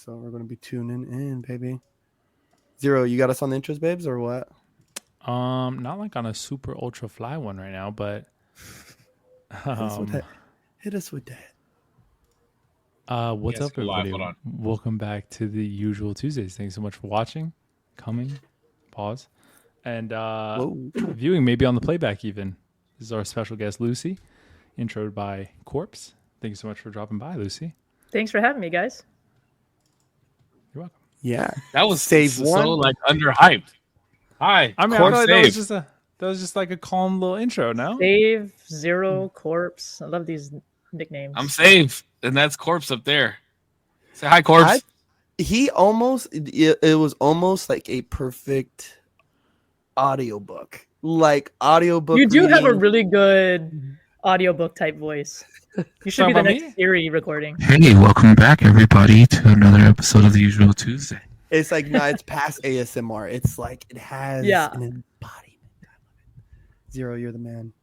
So we're going to be tuning in, baby. Zero, you got us on the intros, babes, or what? Not like on a super ultra fly one right now, but hit us with that. What's up, everybody? Welcome back to the usual Tuesdays. Thanks so much for watching, coming, pause, and viewing, maybe on the playback even. This is our special guest, Lucy, introed by Korpsx. Thank you so much for dropping by, Lucy. Thanks for having me, guys. You're welcome. Yeah, that was save one. So like underhyped. Hi, I mean, I thought that was just like a calm little intro. No, Save, Zero, Corpse. I love these nicknames. I'm Save, and that's Corpse up there. Say hi, Corpse. It was almost like a perfect audiobook. Like audiobook. You do have a really good audiobook type voice. You should be the next Siri recording. Hey, welcome back, everybody, to another episode of the Usual Tuesday. It's like, no, it's past ASMR. It's like it has an embodiment. I love it. Zero, you're the man.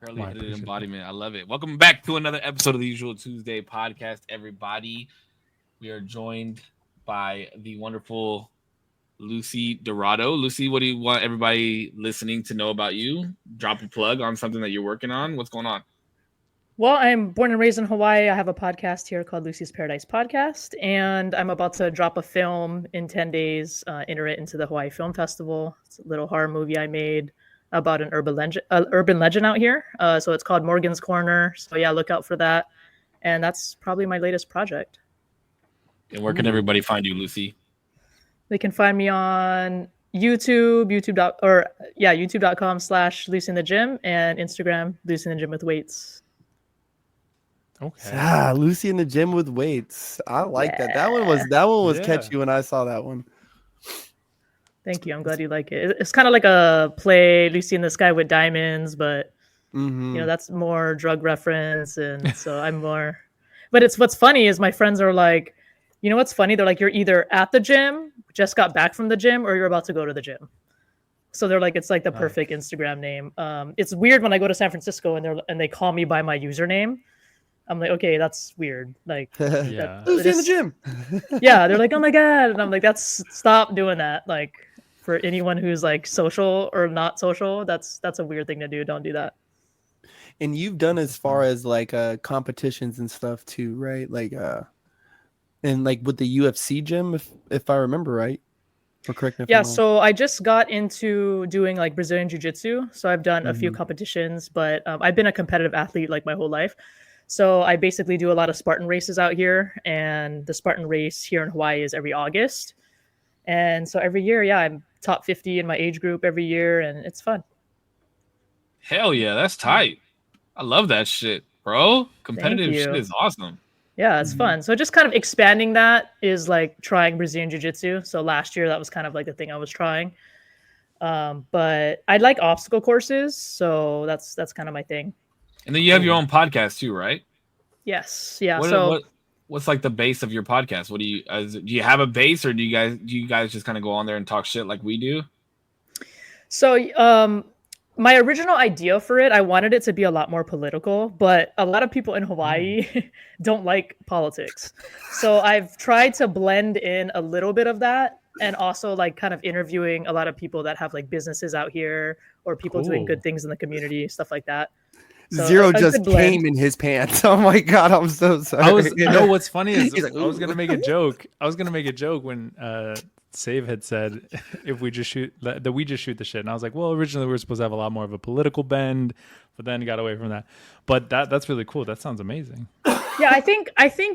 Early embodiment. I love it. Welcome back to another episode of the Usual Tuesday podcast, everybody. We are joined by the wonderful Lucy Dorado. Lucy, what do you want everybody listening to know about you? Drop a plug on something that you're working on. What's going on? Well, I'm born and raised in Hawaii. I have a podcast here called Lucy's Paradise Podcast, and I'm about to drop a film in 10 days, enter it into the Hawaii Film Festival. It's a little horror movie I made about an urban legend out here. So it's called Morgan's Corner. So yeah, look out for that. And that's probably my latest project. And where can everybody find you, Lucy? They can find me on YouTube, youtube.com/Lucy in the Gym, and Instagram, Lucy in the Gym with Weights. Okay. Lucy in the Gym with Weights. I like that. That one was catchy when I saw that one. Thank you. I'm glad you like it. It's kind of like a play, Lucy in the Sky with Diamonds, but you know, that's more drug reference, and so I'm more. But what's funny is my friends are like, you know what's funny? They're like, you're either at the gym, just got back from the gym, or you're about to go to the gym. So they're like, it's like the perfect Instagram name. It's weird when I go to San Francisco and they call me by my username. I'm like, okay, that's weird. Like, Lucy in the Gym. Yeah, they're like, oh my god, and I'm like, stop doing that. Like, for anyone who's like social or not social, that's a weird thing to do. Don't do that. And you've done as far as like competitions and stuff too, right? Like and like with the UFC gym, if I remember right. Or correct me if I'm wrong. So I just got into doing like Brazilian Jiu-Jitsu. So I've done a few competitions, but I've been a competitive athlete like my whole life. So I basically do a lot of Spartan races out here, and the Spartan race here in Hawaii is every August. And so every year, I'm top 50 in my age group every year, and it's fun. Hell yeah, that's tight. I love that shit, bro. Competitive shit is awesome. Yeah, it's fun. So just kind of expanding that is like trying Brazilian Jiu-Jitsu. So last year, that was kind of like the thing I was trying. But I like obstacle courses, so that's kind of my thing. And then you have your own podcast too, right? Yes. Yeah. What's like the base of your podcast? What do you have a base, or do you guys just kind of go on there and talk shit like we do? So, my original idea for it, I wanted it to be a lot more political, but a lot of people in Hawaii don't like politics. So I've tried to blend in a little bit of that, and also like kind of interviewing a lot of people that have like businesses out here, or people doing good things in the community, stuff like that. So Zero just came in his pants. Oh my god, I'm so sorry. What's funny is like, I was gonna make a joke. When Save had said if we just shoot the shit, and I was like, well, originally we were supposed to have a lot more of a political bend, but then got away from that. But that's really cool. That sounds amazing. Yeah, I think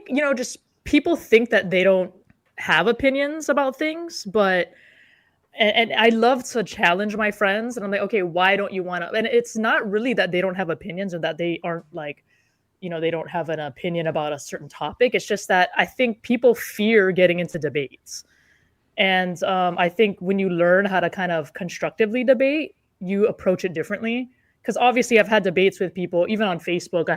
you know, just people think that they don't have opinions about things, but. And I love to challenge my friends, and I'm like, okay, why don't you want to? And it's not really that they don't have opinions or that they aren't like, you know, they don't have an opinion about a certain topic. It's just that I think people fear getting into debates. And I think when you learn how to kind of constructively debate, you approach it differently. Because obviously I've had debates with people, even on Facebook.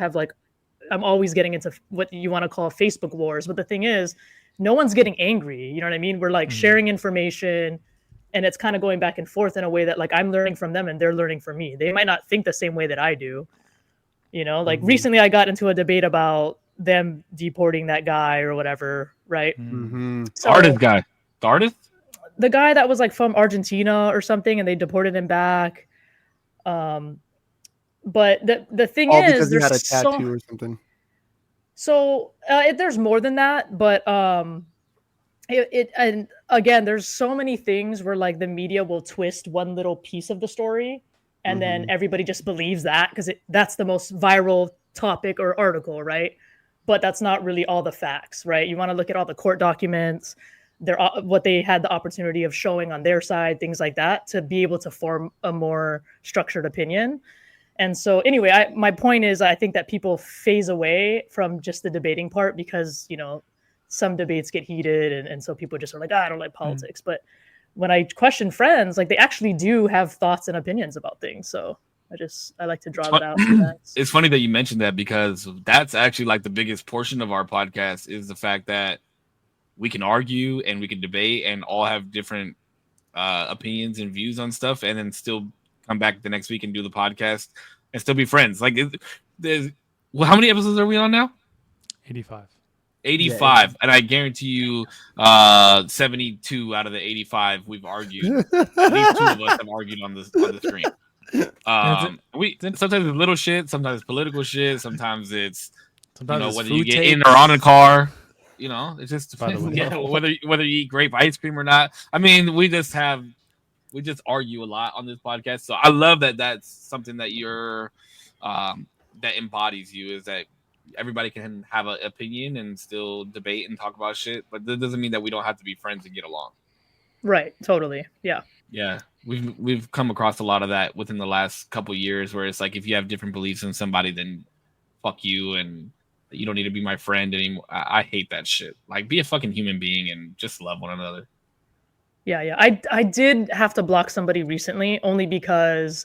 I'm always getting into what you want to call Facebook wars. But the thing is, no one's getting angry. You know what I mean? We're like sharing information. And it's kind of going back and forth in a way that like I'm learning from them and they're learning from me. They might not think the same way that I do. You know, like recently I got into a debate about them deporting that guy or whatever, right? Mm-hmm. So, artist guy, the artist, the guy that was like from Argentina or something, and they deported him back. But the thing is, because he there's had a tattoo or something. So there's more than that, but and again, there's so many things where like the media will twist one little piece of the story, and then everybody just believes that because that's the most viral topic or article, right? But that's not really all the facts, right? You want to look at all the court documents, what they had the opportunity of showing on their side, things like that, to be able to form a more structured opinion. And so anyway, my point is, I think that people phase away from just the debating part because, some debates get heated. And so people just are like, I don't like politics. But when I question friends, like they actually do have thoughts and opinions about things. So I like to draw that out. It's funny that you mentioned that because that's actually like the biggest portion of our podcast is the fact that we can argue and we can debate and all have different opinions and views on stuff and then still come back the next week and do the podcast and still be friends. Like, how many episodes are we on now? 85. 85, and I guarantee you 72 out of the 85 we've argued. At least 2 of us have argued on the screen. We sometimes it's little shit, sometimes it's political shit, sometimes it's whether you get in or on a car. It just depends. Whether you eat grape ice cream or not. I mean, we just argue a lot on this podcast. So I love that that's something that you're that embodies you, is that everybody can have an opinion and still debate and talk about shit, but that doesn't mean that we don't have to be friends and get along. Right. Totally. Yeah. Yeah. We've come across a lot of that within the last couple of years where it's like, if you have different beliefs than somebody, then fuck you and you don't need to be my friend anymore. I hate that shit. Like, be a fucking human being and just love one another. Yeah. I did have to block somebody recently only because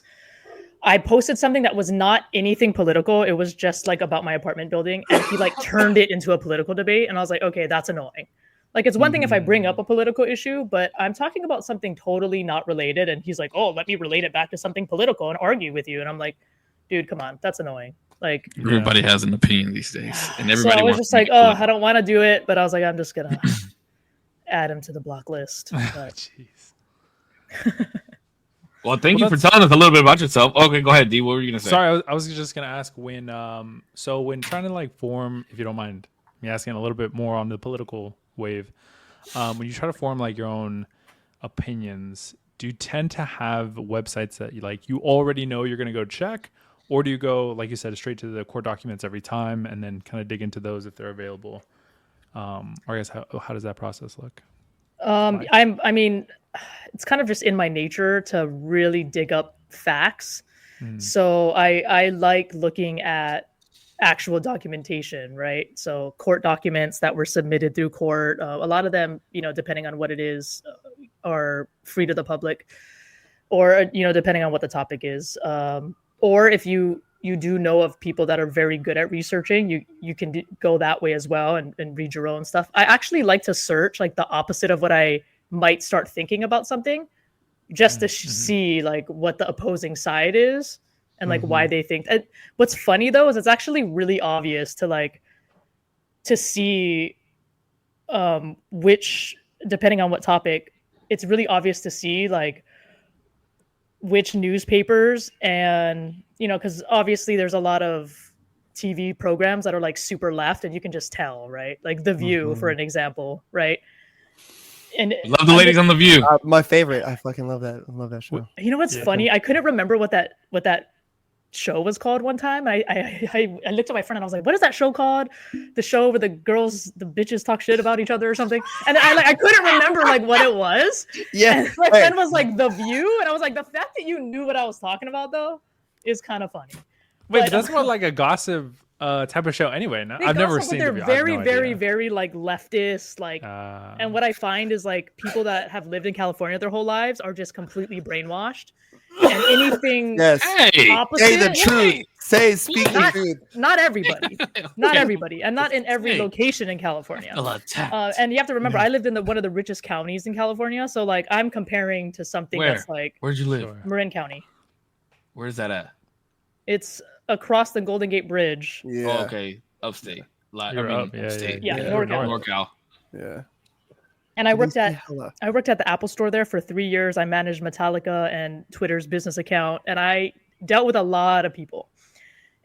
I posted something that was not anything political. It was just like about my apartment building, and he like turned it into a political debate. And I was like, okay, that's annoying. Like, it's one thing if I bring up a political issue, but I'm talking about something totally not related. And he's like, oh, let me relate it back to something political and argue with you. And I'm like, dude, come on, that's annoying. Like, everybody has an opinion these days, and everybody. So I was just like, oh, I don't want to do it, but I was like, I'm just gonna add him to the block list. Jeez. Well, thank you for telling us a little bit about yourself. Okay, go ahead, D. What were you gonna say? Sorry, I was just gonna ask when. So when trying to like form, if you don't mind me asking a little bit more on the political wave, when you try to form like your own opinions, do you tend to have websites that you already know you're gonna go check, or do you go, like you said, straight to the court documents every time and then kind of dig into those if they're available? Or I guess how does that process look? I mean, it's kind of just in my nature to really dig up facts. So I like looking at actual documentation, right? So court documents that were submitted through court, a lot of them, depending on what it is, are free to the public, or, depending on what the topic is. Or if you do know of people that are very good at researching, you can go that way as well and read your own stuff. I actually like to search like the opposite of what I might start thinking about something, just to see like what the opposing side is and like why they think. And what's funny though is it's actually really obvious to see which, depending on what topic, it's really obvious to see like which newspapers, and because obviously there's a lot of TV programs that are like super left, and you can just tell, right? Like The View, for an example, right? And love the ladies on The View. My favorite. I fucking love that. I love that show. You know what's funny? I couldn't remember what that show was called one time. I looked at my friend and I was like, what is that show called? The show where the bitches talk shit about each other or something. And I couldn't remember like what it was. Yeah. And my friend was like, The View. And I was like, the fact that you knew what I was talking about though is kind of funny. Wait, but that's more like a gossip type of show anyway. No? I've never seen they're The View. very, very, very like leftist, like, and what I find is like people that have lived in California their whole lives are just completely brainwashed. And anything opposite, say the truth. Speak the truth. Not everybody, and not in every location in California. And you have to remember, I lived in one of the richest counties in California, so like I'm comparing to something that's like. Where'd you live? Marin County. Where's that at? It's across the Golden Gate Bridge. Yeah. Oh, okay, upstate. State. Yeah, NorCal. Yeah. And I worked at the Apple Store there for 3 years. I managed Metallica and Twitter's business account, and I dealt with a lot of people.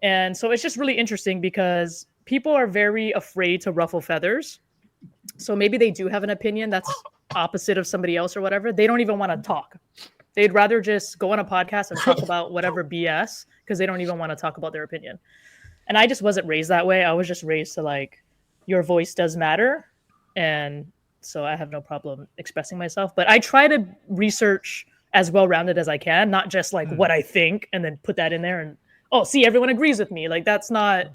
And so it's just really interesting because people are very afraid to ruffle feathers. So maybe they do have an opinion that's opposite of somebody else or whatever. They don't even want to talk. They'd rather just go on a podcast and talk about whatever BS because they don't even want to talk about their opinion. And I just wasn't raised that way. I was just raised to like, your voice does matter. And so I have no problem expressing myself. But I try to research as well-rounded as I can, not just like what I think and then put that in there and, oh, see, everyone agrees with me. Like that's not,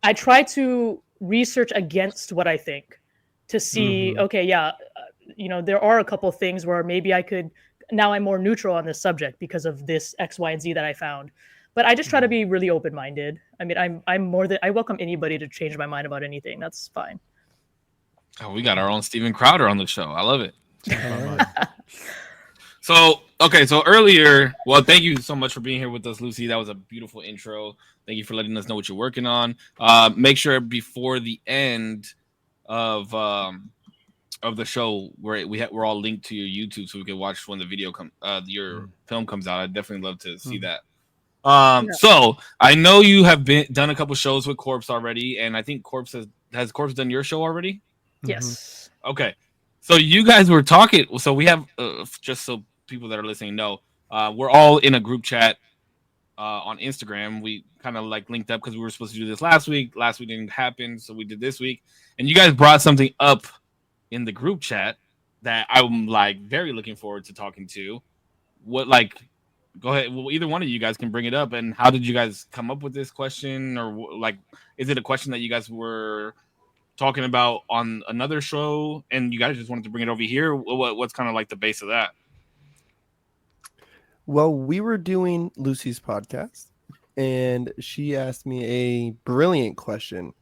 I try to research against what I think to see, okay, yeah, there are a couple things where maybe I could, now I'm more neutral on this subject because of this X, Y, and Z that I found. But I just try to be really open-minded. I mean, I welcome anybody to change my mind about anything. That's fine. Oh, we got our own Steven Crowder on the show. I love it. So earlier, well, thank you so much for being here with us, Lucy. That was a beautiful intro. Thank you for letting us know what you're working on. Make sure before the end of the show we're all linked to your YouTube so we can watch when the video your film comes out. I'd definitely love to see that. So I know you have done a couple shows with Korpsx already, and I think Korpsx has Korpsx done your show already? Yes. Okay. So you guys were talking. So we have just so people that are listening know, we're all in a group chat on Instagram. We kind of like linked up because we were supposed to do this last week. Last week didn't happen, so we did this week. And you guys brought something up in the group chat that I'm like very looking forward to talking to. Go ahead. Well, either one of you guys can bring it up. And how did you guys come up with this question? Or like, is it a question that you guys were talking about on another show and you guys just wanted to bring it over here? What's kind of like the base of that? Well, we were doing Lucy's podcast and she asked me a brilliant question.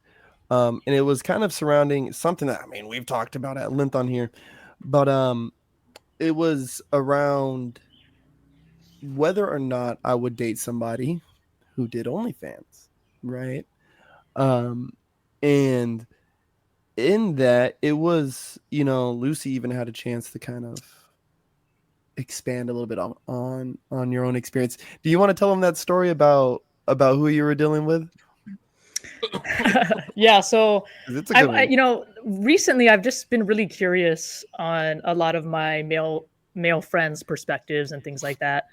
And it was kind of surrounding something that, I mean, we've talked about at length on here, but it was around whether or not I would date somebody who did OnlyFans, right? And in that, it was, Lucy even had a chance to kind of expand a little bit on your own experience. Do you want to tell them that story about who you were dealing with? Yeah, so recently I've just been really curious on a lot of my male friends' perspectives and things like that.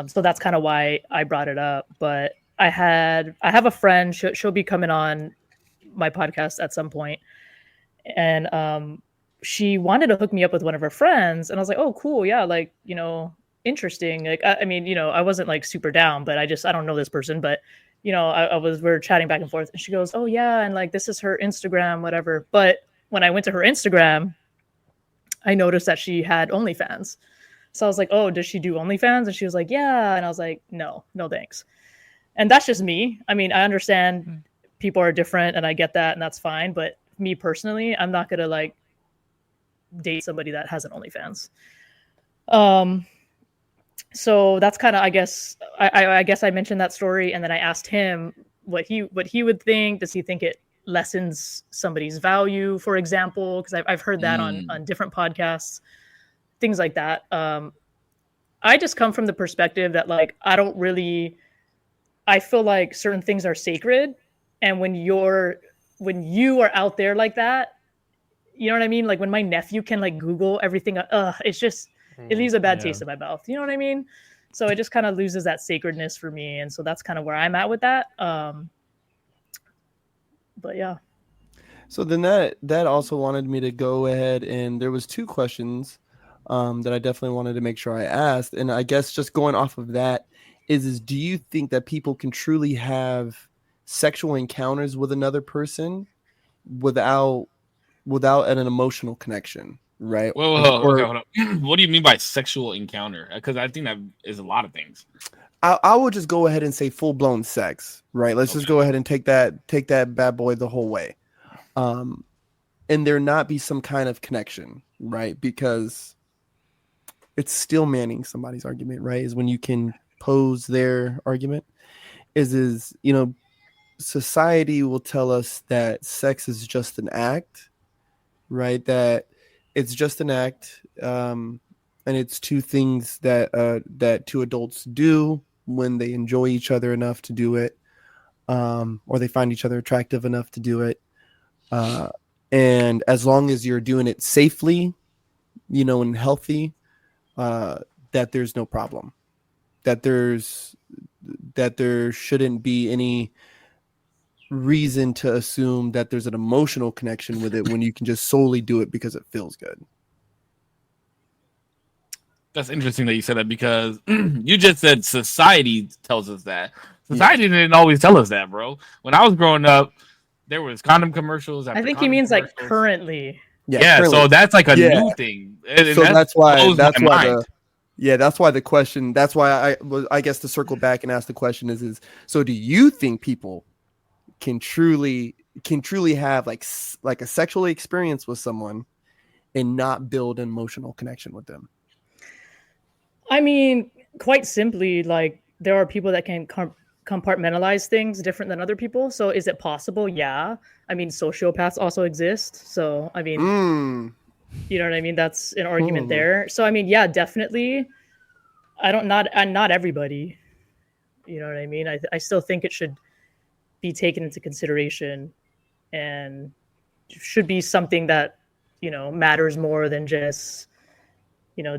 So that's kind of why I brought it up. But I have a friend. She'll be coming on my podcast at some point, and she wanted to hook me up with one of her friends, and I was like, oh, cool, yeah, like interesting. Like I mean, I wasn't like super down, but I don't know this person, but we were chatting back and forth, and she goes, oh yeah, and like this is her Instagram, whatever. But when I went to her Instagram, I noticed that she had OnlyFans. So I was like, oh, does she do OnlyFans? And she was like, yeah. And I was like, no thanks. And that's just me. I mean, I understand people are different and I get that and that's fine. But me personally, I'm not going to like date somebody that has an OnlyFans. So that's kind of, I guess I mentioned that story. And then I asked him what he would think. Does he think it lessens somebody's value, for example? Because I've heard that on different podcasts. Things like that. I just come from the perspective that like I feel like certain things are sacred, and when you are out there like that, you know what I mean? Like when my nephew can like Google everything, it's just it leaves a bad taste in my mouth. You know what I mean? So it just kind of loses that sacredness for me, and so that's kind of where I'm at with that. But yeah. So then that also wanted me to go ahead, and there was two questions that I definitely wanted to make sure I asked. And I guess just going off of that is do you think that people can truly have sexual encounters with another person without an emotional connection, right? Well, hold on. What do you mean by sexual encounter? Because I think that is a lot of things. I would just go ahead and say full-blown sex, right? Let's just go ahead and take that bad boy the whole way. And there not be some kind of connection, right? Because it's still manning somebody's argument, right? Is when you can pose their argument is society will tell us that sex is just an act, right? That it's just an act, and it's two things that two adults do when they enjoy each other enough to do it, or they find each other attractive enough to do it. And as long as you're doing it safely, and healthy, that there's no problem, that there shouldn't be any reason to assume that there's an emotional connection with it when you can just solely do it because it feels good. That's interesting that you said that, because you just said society tells us that. Society didn't always tell us that, bro. When I was growing up, there was condom commercials. I think he means like currently. Yeah, currently. So that's like a new thing. And so that's why the question, that's why I guess to circle back and ask the question is so do you think people can truly have like a sexual experience with someone and not build an emotional connection with them? I mean, quite simply, like there are people that can compartmentalize things different than other people. So is it possible? Yeah. I mean, sociopaths also exist. So, I mean, you know what I mean? That's an argument there. So, I mean, yeah, definitely. Not everybody, you know what I mean? I still think it should be taken into consideration and should be something that, matters more than just,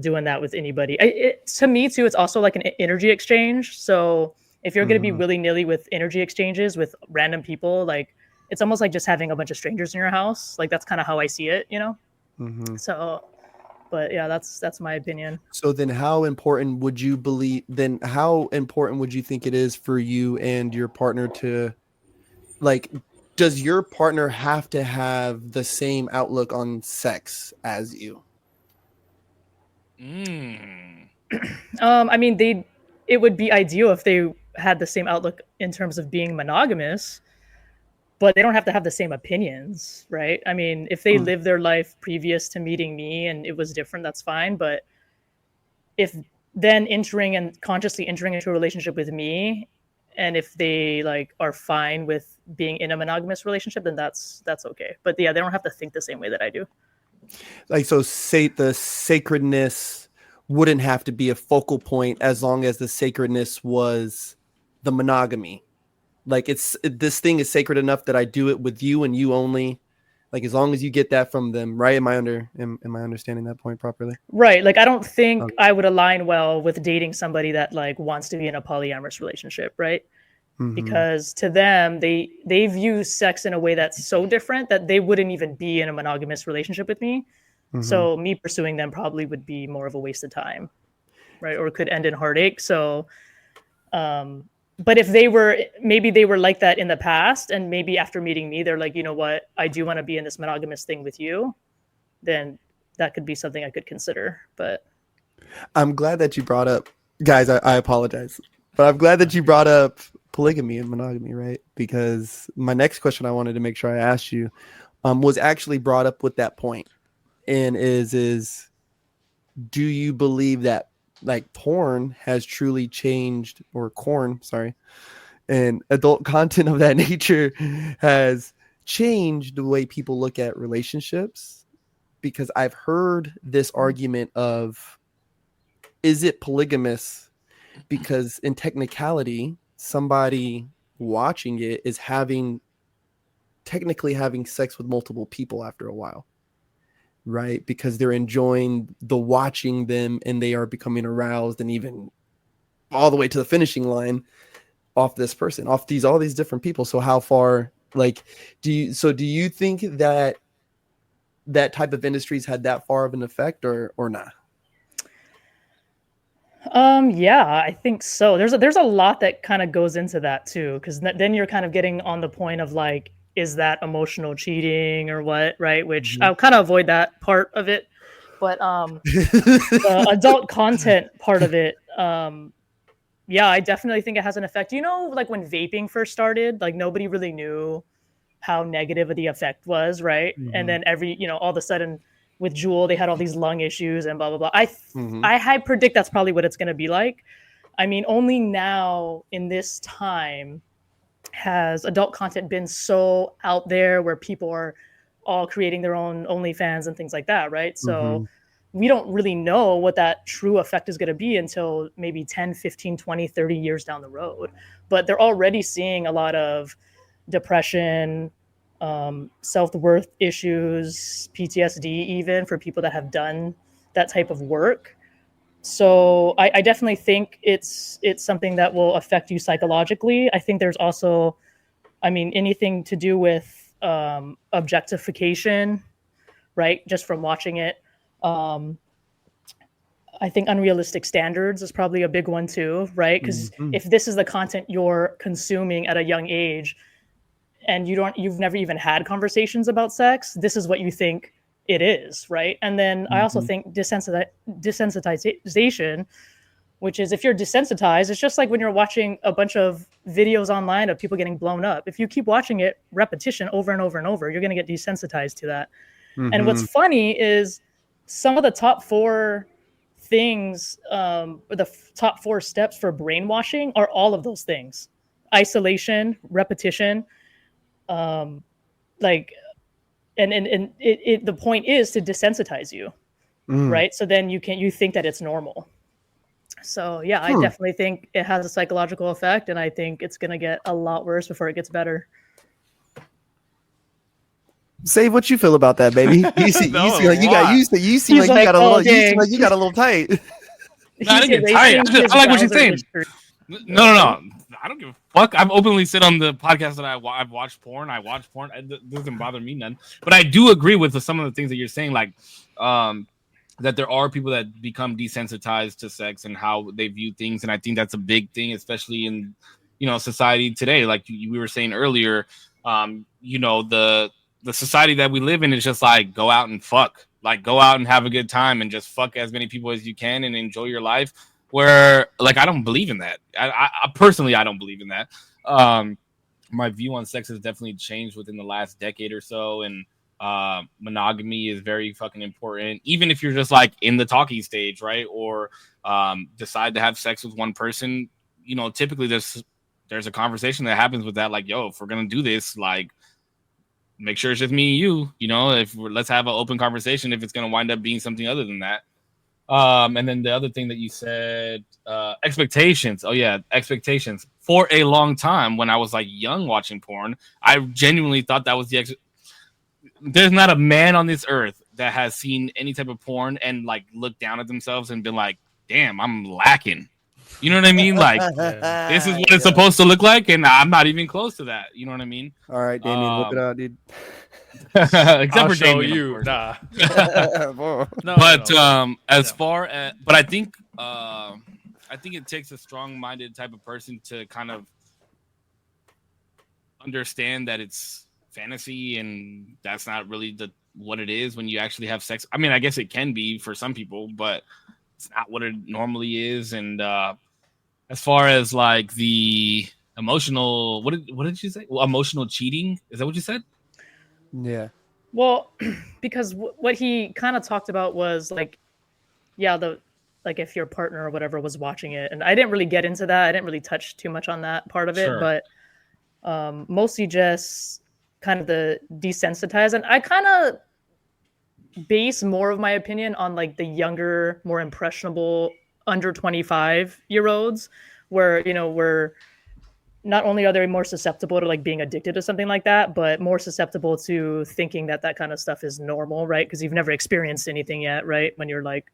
doing that with anybody. To me too, it's also like an energy exchange. So if you're going to be willy-nilly with energy exchanges with random people, like it's almost like just having a bunch of strangers in your house. Like that's kind of how I see it, So, but yeah, that's my opinion. So then how important would you think it is for you and your partner to, like, does your partner have to have the same outlook on sex as you? I mean, it would be ideal if they had the same outlook in terms of being monogamous, but they don't have to have the same opinions, right? I mean, if they live their life previous to meeting me and it was different, that's fine. But if then consciously entering into a relationship with me, and if they like are fine with being in a monogamous relationship, then that's okay. But yeah, they don't have to think the same way that I do. Like, so say the sacredness wouldn't have to be a focal point as long as the sacredness was the monogamy. Like this thing is sacred enough that I do it with you and you only. Like as long as you get that from them, right? Am I understanding that point properly? Right. Like I don't think I would align well with dating somebody that like wants to be in a polyamorous relationship, right? Because to them, they view sex in a way that's so different that they wouldn't even be in a monogamous relationship with me. So me pursuing them probably would be more of a waste of time, right? Or could end in heartache. So, but if maybe they were like that in the past, and maybe after meeting me, they're like, you know what, I do want to be in this monogamous thing with you, then that could be something I could consider. But I'm glad that you brought up, guys, I apologize, but I'm glad that you brought up polygamy and monogamy, right? Because my next question I wanted to make sure I asked you was actually brought up with that point, and is do you believe that like porn has truly changed, or and adult content of that nature has changed the way people look at relationships? Because I've heard this argument of, is it polygamous because in technicality somebody watching it is technically having sex with multiple people after a while, right? Because they're enjoying the watching them and they are becoming aroused, and even all the way to the finishing line off this person, off all these different people. So how far, like, do you think that type of industries had that far of an effect or not? Yeah, I think so. There's a lot that kind of goes into that too, because then you're kind of getting on the point of like, is that emotional cheating or what, right? Which I'll kind of avoid that part of it, but the adult content part of it, yeah, I definitely think it has an effect. Like when vaping first started, like nobody really knew how negative the effect was, right? And then all of a sudden with Juul, they had all these lung issues and blah, blah, blah. I predict that's probably what it's going to be like. I mean, only now in this time has adult content been so out there where people are all creating their own OnlyFans and things like that, right? So we don't really know what that true effect is going to be until maybe 10, 15, 20, 30 years down the road. But they're already seeing a lot of depression, self-worth issues, PTSD, even for people that have done that type of work. So I definitely think it's something that will affect you psychologically. I think there's also, I mean, anything to do with objectification, right? Just from watching it. I think unrealistic standards is probably a big one too, right? Because if this is the content you're consuming at a young age and you've never even had conversations about sex, this is what you think it is, right? And then I also think desensitization, which is if you're desensitized, it's just like when you're watching a bunch of videos online of people getting blown up. If you keep watching it repetition over and over and over, you're going to get desensitized to that. And what's funny is some of the top 4 things, the top 4 steps for brainwashing are all of those things: isolation, repetition, the point is to desensitize you, right? So then you think that it's normal. So yeah, I definitely think it has a psychological effect, and I think it's going to get a lot worse before it gets better. Say what you feel about that, baby. You seem like you got you got a little tight. No, I didn't get tight. I like what you're saying. No. I don't give a fuck. I've openly said on the podcast that I've watched porn. I watch porn. It doesn't bother me none. But I do agree with some of the things that you're saying, like that there are people that become desensitized to sex and how they view things. And I think that's a big thing, especially in, society today. Like we were saying earlier, the society that we live in is just like, go out and fuck. Like, go out and have a good time and just fuck as many people as you can and enjoy your life. Where, like, I don't believe in that. I personally, I don't believe in that. My view on sex has definitely changed within the last decade or so. And monogamy is very fucking important. Even if you're just, like, in the talking stage, right? Or decide to have sex with one person, typically there's a conversation that happens with that. Like, yo, if we're going to do this, like, make sure it's just me and you, let's have an open conversation if it's going to wind up being something other than that. And then the other thing that you said, expectations. Oh yeah, expectations. For a long time, when I was like young watching porn, I genuinely thought that was there's not a man on this earth that has seen any type of porn and like looked down at themselves and been like, damn, I'm lacking. You know what I mean? Like, this is what it's supposed to look like, and I'm not even close to that. You know what I mean? All right, Damien, whip it out, dude. Except I'll for show Damien, you. Nah. As far as, but I think it takes a strong-minded type of person to kind of understand that it's fantasy and that's not really what it is when you actually have sex. I mean, I guess it can be for some people, but it's not what it normally is. And as far as like the emotional, what did you say? Well, emotional cheating, is that what you said? Yeah. Well, because what he kind of talked about was like, like if your partner or whatever was watching it, and I didn't really get into that. I didn't really touch too much on that part of it, but mostly just kind of the desensitized. And I kind of base more of my opinion on like the younger, more impressionable under 25-year-olds, where we're not only are they more susceptible to like being addicted to something like that, but more susceptible to thinking that kind of stuff is normal, right? Because you've never experienced anything yet, right? When you're like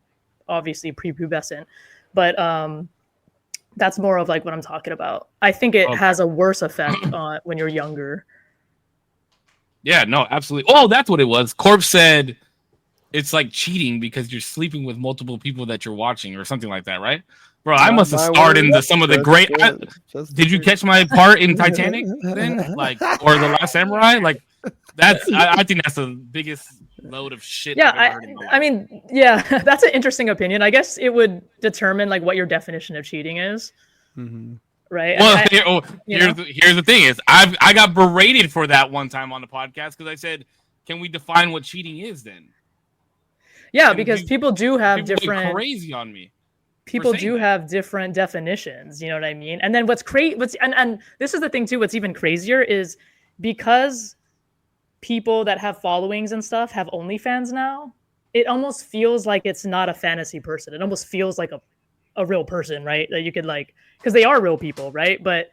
obviously prepubescent, but that's more of like what I'm talking about. I think it has a worse effect on when you're younger. Yeah, no, absolutely. Oh, that's what it was. Korpsx said it's like cheating because you're sleeping with multiple people that you're watching or something like that, right? Bro, I must have starred in some of the great. Did you catch my part in Titanic then? Like, or The Last Samurai? Like, that's. I think that's the biggest load of shit. Yeah, I mean, yeah, that's an interesting opinion. I guess it would determine like what your definition of cheating is. Mm-hmm. Right. Well, here's the thing is I got berated for that one time on the podcast because I said, can we define what cheating is then? Yeah, because people do have different. Crazy on me. people do have different definitions, you know what I mean? And then what's and this is the thing too, what's even crazier is because people that have followings and stuff have OnlyFans now, it almost feels like it's not a fantasy person. It almost feels like a real person, right? That you could like, because they are real people, right? But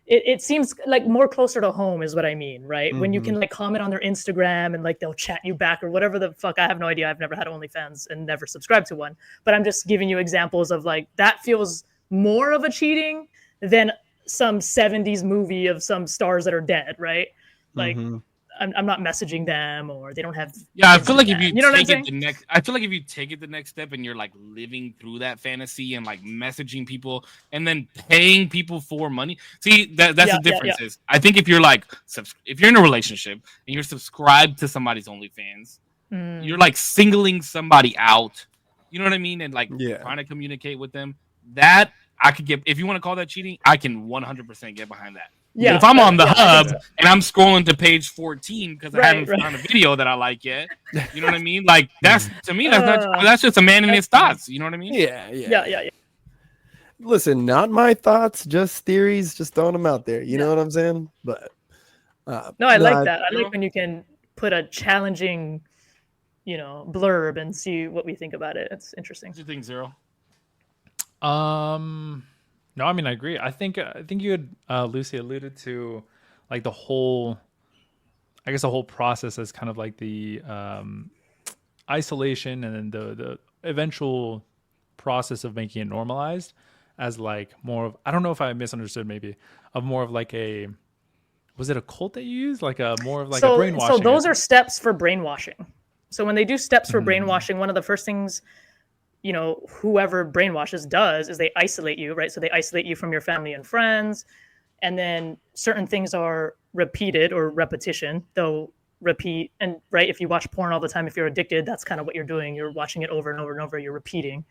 it seems like more closer to home is what I mean, right? When you can like comment on their Instagram and like they'll chat you back or whatever the fuck. I have no idea. I've never had OnlyFans and never subscribed to one. But I'm just giving you examples of like that feels more of a cheating than some 70s movie of some stars that are dead, right? Like I'm not messaging them or they don't have. Yeah, I feel like if you take it the next, I feel like if you take it the next step and you're like living through that fantasy and like messaging people and then paying people for money. See, that's the difference. Is I think if you're like if you're in a relationship and you're subscribed to somebody's OnlyFans, you're like singling somebody out. You know what I mean? And like trying to communicate with them. That I could get. If you want to call that cheating, I can 100% get behind that. Yeah, if I'm on the hub and I'm scrolling to page 14 because I haven't found a video that I like yet, you know what I mean? Like that's to me, that's just a man in his thoughts. You know what I mean? Yeah. Listen, not my thoughts, just theories, just throwing them out there. You know what I'm saying? But no, I like that. I like when you can put a challenging, blurb and see what we think about it. It's interesting. What do you think, Zero? No, I mean I agree. I think you had Lucy alluded to like the whole process as kind of like the isolation and then the eventual process of making it normalized as like more of, I don't know if I misunderstood, maybe of more of like a, was it a cult that you used, like a more of like a brainwashing? So those are steps for brainwashing. So when they do steps for brainwashing, one of the first things whoever brainwashes does is they isolate you, right? So they isolate you from your family and friends. And then certain things are repeated or repetition. They'll repeat. And right, if you watch porn all the time, if you're addicted, that's kind of what you're doing. You're watching it over and over and over. You're repeating.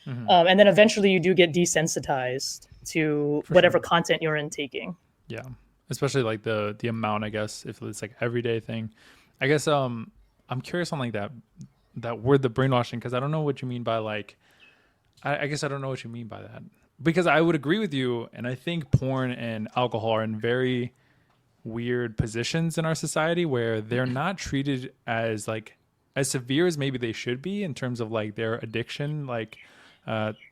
And then eventually you do get desensitized to whatever content you're intaking. Yeah. Especially like the amount, I guess, if it's like everyday thing. I guess I'm curious on like that word, the brainwashing, because I don't know what you mean by like, I guess I don't know what you mean by that, because I would agree with you, and I think porn and alcohol are in very weird positions in our society where they're not treated as like as severe as maybe they should be in terms of like their addiction, like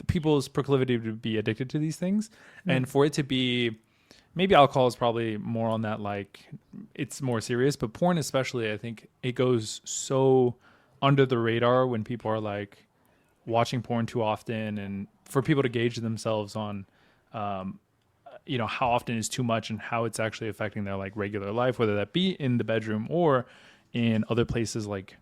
people's proclivity to be addicted to these things, and for it to be, maybe alcohol is probably more on that, like it's more serious, but porn especially, I think it goes so under the radar when people are like watching porn too often, and for people to gauge themselves on, how often is too much and how it's actually affecting their like regular life, whether that be in the bedroom or in other places like,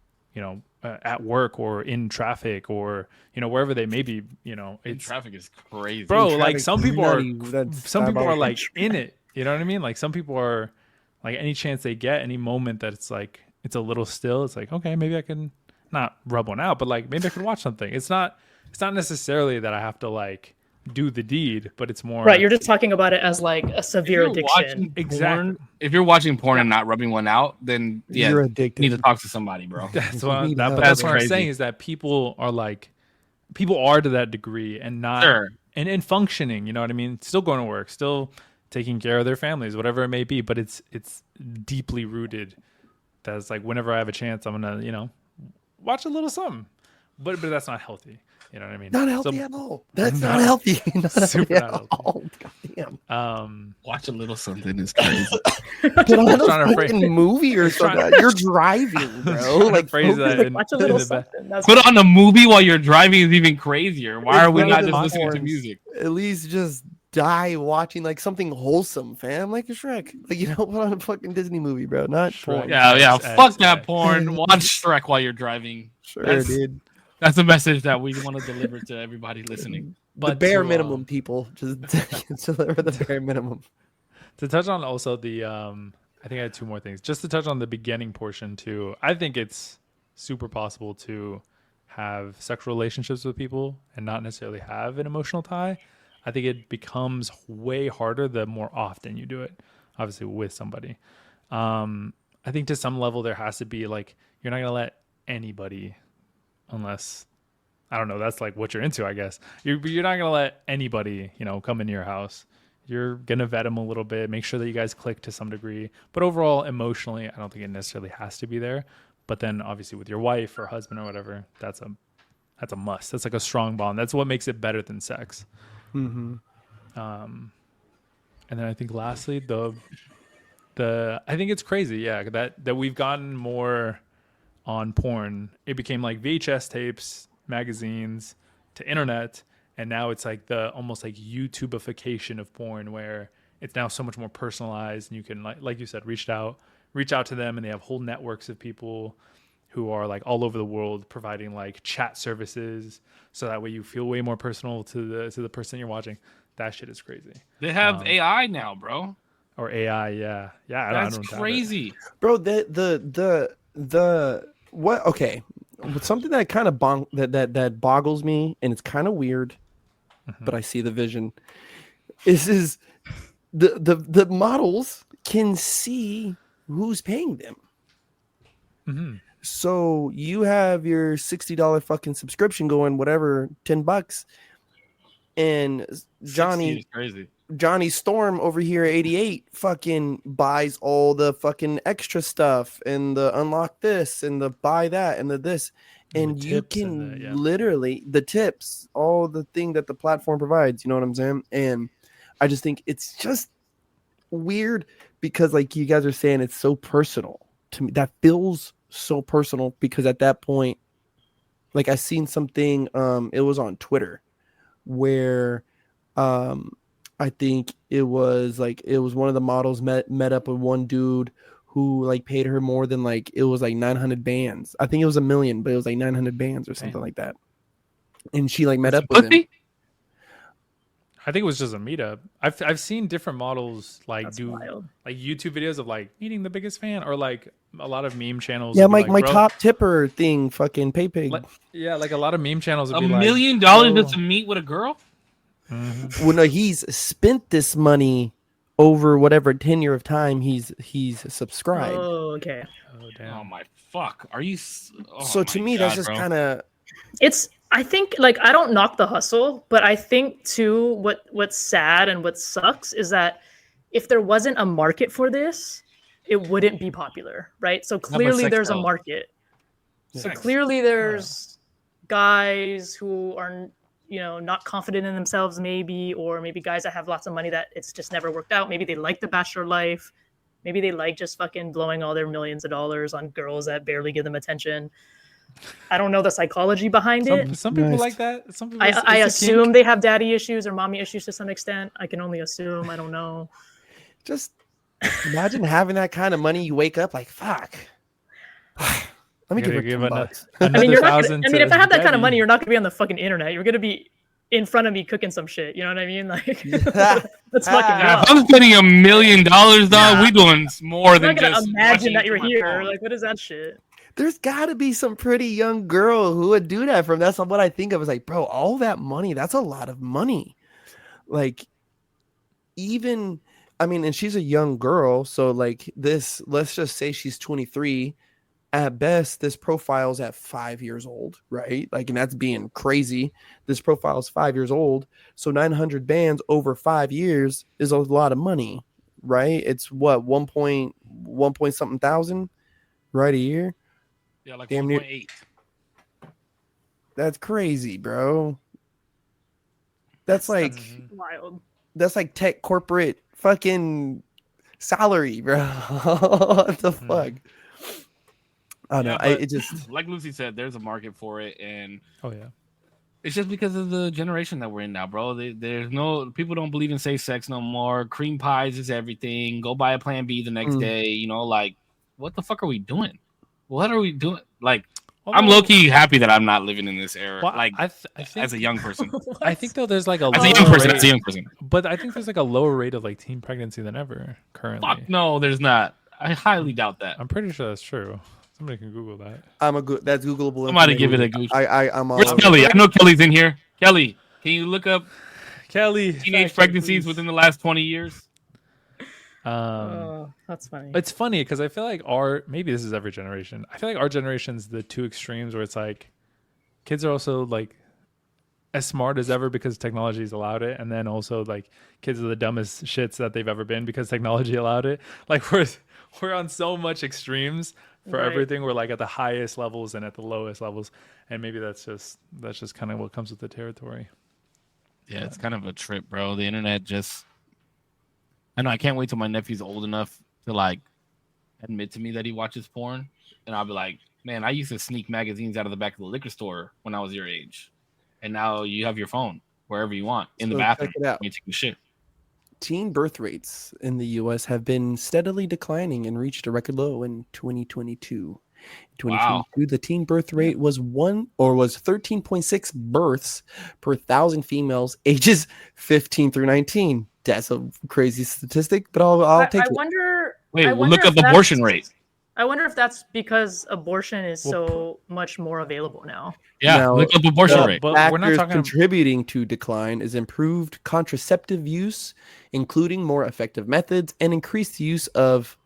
at work or in traffic or, wherever they may be, it's traffic is crazy, bro. Like some people are like in it, you know what I mean? Like some people are like, any chance they get, any moment that it's like, it's a little still, it's like, okay, maybe I can not rub one out, but like maybe I could watch something. It's not necessarily that I have to like do the deed, but it's more right. You're just talking about it as like a severe addiction. Exactly. If you're watching porn and not rubbing one out, then you're addicted. You need to talk to somebody, bro. That's what I'm saying is that people are to that degree and not and functioning. You know what I mean? Still going to work, still taking care of their families, whatever it may be. But it's deeply rooted. That's like whenever I have a chance, I'm gonna watch a little something, but that's not healthy. You know what I mean? Not healthy at all. That's not healthy. Super not healthy. Oh, goddamn. Watch a little something is crazy. Put on a fucking movie or something. You're driving, bro. Like phrase that. Watch a little something. Put on a movie while you're driving is even crazier. Why are we not just listening to music? At least just die watching like something wholesome, fam. Like a Shrek. Like put on a fucking Disney movie, bro. Not porn. Yeah. Fuck that porn. Watch Shrek while you're driving. Sure, dude. That's a message that we want to deliver to everybody listening. But the bare minimum, people. Just deliver the bare minimum. To touch on also the, I think I had two more things. Just to touch on the beginning portion too. I think it's super possible to have sexual relationships with people and not necessarily have an emotional tie. I think it becomes way harder the more often you do it, obviously with somebody. I think to some level there has to be like, you're not going to let anybody, unless I don't know. That's like what you're into, I guess. You're not gonna let anybody, come into your house. You're gonna vet them a little bit, make sure that you guys click to some degree. But overall, emotionally, I don't think it necessarily has to be there. But then, obviously, with your wife or husband or whatever, that's a must. That's like a strong bond. That's what makes it better than sex. Mm-hmm. And then I think lastly, I think it's crazy, yeah, that we've gotten more on porn. It became like VHS tapes, magazines, to internet, and now it's like the almost like YouTubeification of porn, where it's now so much more personalized, and you can like you said, reach out to them, and they have whole networks of people who are like all over the world providing like chat services, so that way you feel way more personal to the person you're watching. That shit is crazy. They have AI now, bro. Or AI, yeah. That's crazy, bro. The what? Okay, something that kind of that boggles me, and it's kind of weird, but I see the vision. Is the models can see who's paying them. Mm-hmm. So you have your $60 fucking subscription going, whatever, $10, and Johnny Storm over here, 88, fucking buys all the fucking extra stuff and the unlock this and the buy that and the this, and you can literally the tips, all the thing that the platform provides. You know what I'm saying? And I just think it's just weird because, like you guys are saying, it's so personal to me. That feels so personal because at that point, like I seen something, it was on Twitter where I think it was one of the models met up with one dude who like paid her more than it was 900 bands. I think it was $1 million, but it was 900 bands or something like that. And she met up with him. I think it was just a meetup. I've seen different models do wild. YouTube videos of meeting the biggest fan, or a lot of meme channels. Yeah, my top tipper thing, fucking PayPay. A lot of meme channels. Would $1 be million just to meet with a girl. Mm-hmm. Well, no, he's spent this money over whatever tenure of time he's subscribed. Oh, okay. Oh, damn. Oh my fuck! Are you? So to me, that's just kind of. I think I don't knock the hustle, but I think too what's sad and what sucks is that if there wasn't a market for this, it wouldn't be popular, right? So clearly there's a market. So clearly there's guys who are not confident in themselves, maybe, or maybe guys that have lots of money that it's just never worked out. Maybe they like the bachelor life. Maybe they like just fucking blowing all their millions of dollars on girls that barely give them attention. I don't know the psychology behind it. Some people like that. Some people. I assume they have daddy issues or mommy issues to some extent. I can only assume. I don't know. Just imagine having that kind of money. You wake up fuck. Let me give her $10. I mean, you're not. If I had that kind of money, you're not gonna be on the fucking internet. You're gonna be in front of me cooking some shit. You know what I mean? That's fucking. If I'm spending $1 million, dog, we doing more than just. I'm not gonna imagine that you're here. What is that shit? There's got to be some pretty young girl who would do that that's what I think of. Is bro, all that money, that's a lot of money. And she's a young girl. So this, let's just say she's 23. At best, this profile's at 5 years old, right? And that's being crazy. This profile's 5 years old. So 900 bands over 5 years is a lot of money, right? It's what, 1 point something thousand, right? A year? Yeah, like 1.8. That's crazy, bro. That's wild. That's tech corporate fucking salary, bro. What the fuck? I don't know. It just like Lucy said, there's a market for it, and It's just because of the generation that we're in now, bro. There's no people don't believe in safe sex no more. Cream pies is everything. Go buy a Plan B the next day. You know, like what the fuck are we doing? What are we doing? Like, I'm low key happy that I'm not living in this era. Well, like, I think, as a young person, I think though there's like a as a young person. But I think there's like a lower rate of like teen pregnancy than ever currently. Fuck no, there's not. I highly doubt that. I'm pretty sure that's true. Somebody can Google that. That's Googleable. Somebody give it a Google. I'm Where's Kelly? I know Kelly's in here. Kelly, can you look up Kelly teenage pregnancies within the last 20 years? That's funny. It's funny because I feel like maybe this is every generation. I feel like our generation's the two extremes where it's like kids are also like as smart as ever because technology's allowed it, and then also like kids are the dumbest shits that they've ever been because technology allowed it. Like we're on so much extremes for everything. We're like at the highest levels and at the lowest levels, and maybe that's just kind of what comes with the territory. Yeah, it's kind of a trip, bro. The internet just, I know, I can't wait till my nephew's old enough to like admit to me that he watches porn, and I'll be like, man, I used to sneak magazines out of the back of the liquor store when I was your age. And now you have your phone wherever you want, in the bathroom. Check it out. You take a shit. Teen birth rates in the U.S. have been steadily declining and reached a record low in 2022. In 2022, the teen birth rate was 13.6 births per 1,000 females ages 15 through 19. That's a crazy statistic, but I'll take it. Look up abortion rate. I wonder if that's because abortion is so much more available now. Yeah, now, look up abortion rate. But we're not talking contributing to decline is improved contraceptive use, including more effective methods, and increased use of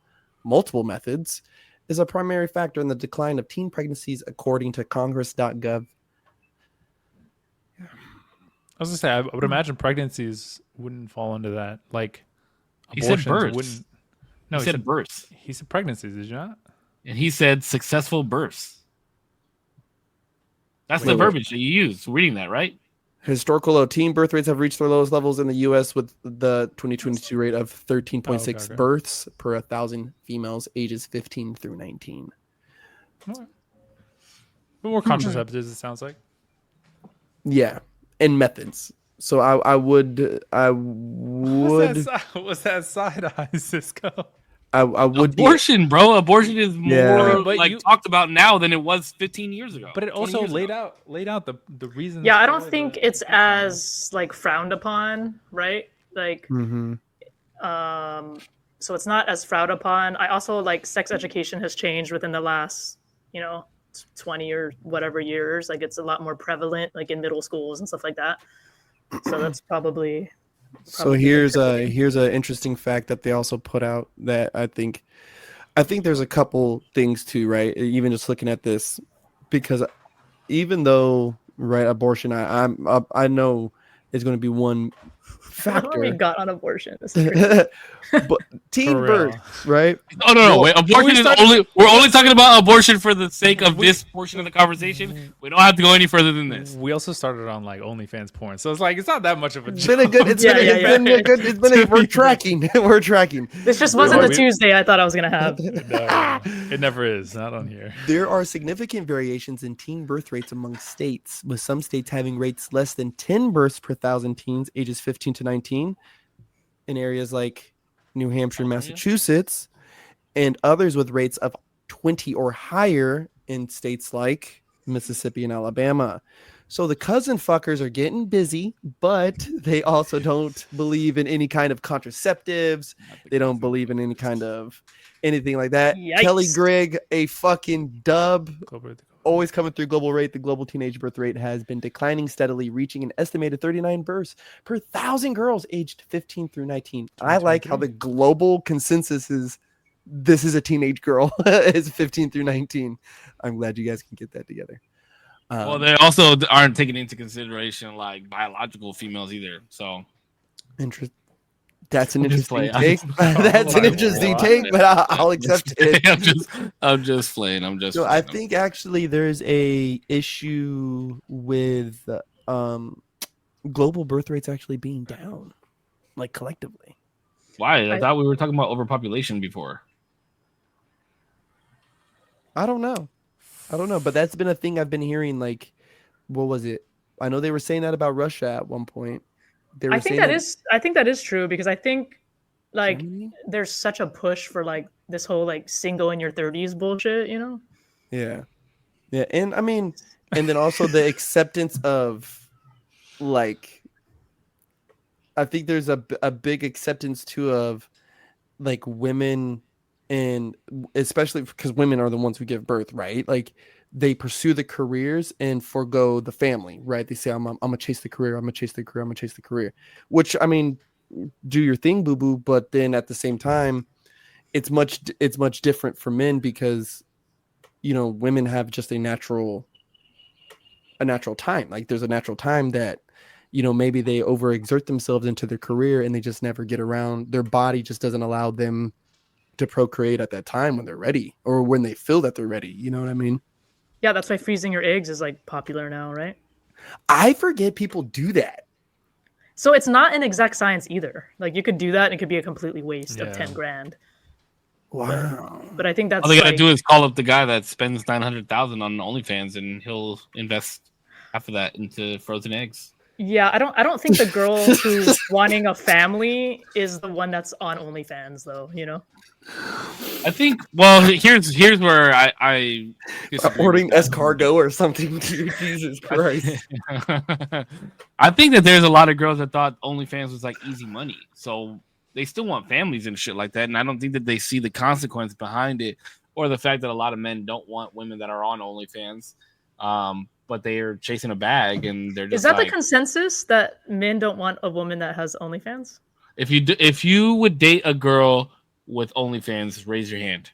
multiple methods is a primary factor in the decline of teen pregnancies, according to Congress.gov. I was gonna say, I would imagine pregnancies wouldn't fall into that. Like, abortions wouldn't. No, he said births. He said pregnancies, did you not? And he said successful births. That's the verbiage that you use reading that, right? Historical low. Teen birth rates have reached their lowest levels in the U.S. with the 2022 rate of 13.6 births per 1,000 females ages 15 through 19. More contraceptives, it sounds like. Yeah, and methods. So I would. What's that side eye, Cisco? I would. Abortion, bro. Abortion is more talked about now than it was 15 years ago. But it also laid out the reasons. Yeah, I don't think it's as like frowned upon, right? Like, so it's not as frowned upon. I also like sex education has changed within the last, 20 or whatever years. Like, it's a lot more prevalent, like in middle schools and stuff like that. So that's probably so here's an interesting fact that they also put out that I think there's a couple things too, right? Even just looking at this, because even though abortion, I know is going to be one factor. We got on abortion. But teen birth, right? Oh no! Wait, abortion is only. We're only talking about abortion for the sake of this portion of the conversation. We don't have to go any further than this. We also started on like OnlyFans porn, so it's like it's not that much of a. It's been a good. We're tracking. We're tracking. This just wasn't the Tuesday I thought I was gonna have. No, it never is. Not on here. There are significant variations in teen birth rates among states, with some states having rates less than 10 births per 1,000 teens ages 15 to 19, in areas like New Hampshire and Massachusetts, and others with rates of 20 or higher in states like Mississippi and Alabama. So the cousin fuckers are getting busy, but they also don't believe in any kind of contraceptives. They don't believe in any kind of anything like that. Yikes. Kelly Grigg, a fucking dub. Always coming through global rate. The global teenage birth rate has been declining steadily, reaching an estimated 39 births per 1,000 girls aged 15 through 19. I like how the global consensus is this is a teenage girl is 15 through 19. I'm glad you guys can get that together. Well, they also aren't taking into consideration like biological females either. So that's an interesting take. That's an interesting take, but I'll accept it. I'm just playing. So I think actually there's a issue with global birth rates actually being down, like collectively. Why? I thought we were talking about overpopulation before. I don't know, but that's been a thing I've been hearing. Like, what was it? I know they were saying that about Russia at one point. I think that is true, because I think like there's such a push for like this whole like single in your 30s bullshit, Yeah, and I mean, and then also the acceptance of like, I think there's a big acceptance too of like women, and especially because women are the ones who give birth, right? Like, they pursue the careers and forego the family, right? They say, I'm gonna chase the career, I'm gonna chase the career, which, I mean, do your thing, boo boo. But then at the same time, it's much different for men, because, women have just a natural a natural time. Like there's a natural time that, you know, maybe they overexert themselves into their career and they just never get around. Their body just doesn't allow them to procreate at that time when they're ready or when they feel that they're ready. You know what I mean? Yeah, that's why freezing your eggs is like popular now, right? I forget people do that. So it's not an exact science either. Like you could do that and it could be a completely waste of 10 grand. Wow. But I think that's all they gotta do is call up the guy that spends 900,000 on OnlyFans and he'll invest half of that into frozen eggs. Yeah, I don't think the girl who's wanting a family is the one that's on OnlyFans though, you know? I think here's where I ordering escargot or something. Jesus Christ. I think that there's a lot of girls that thought OnlyFans was like easy money. So they still want families and shit like that. And I don't think that they see the consequence behind it or the fact that a lot of men don't want women that are on OnlyFans. But they are chasing a bag and they're just. Is that the consensus that men don't want a woman that has OnlyFans? If you would date a girl with OnlyFans, raise your hand.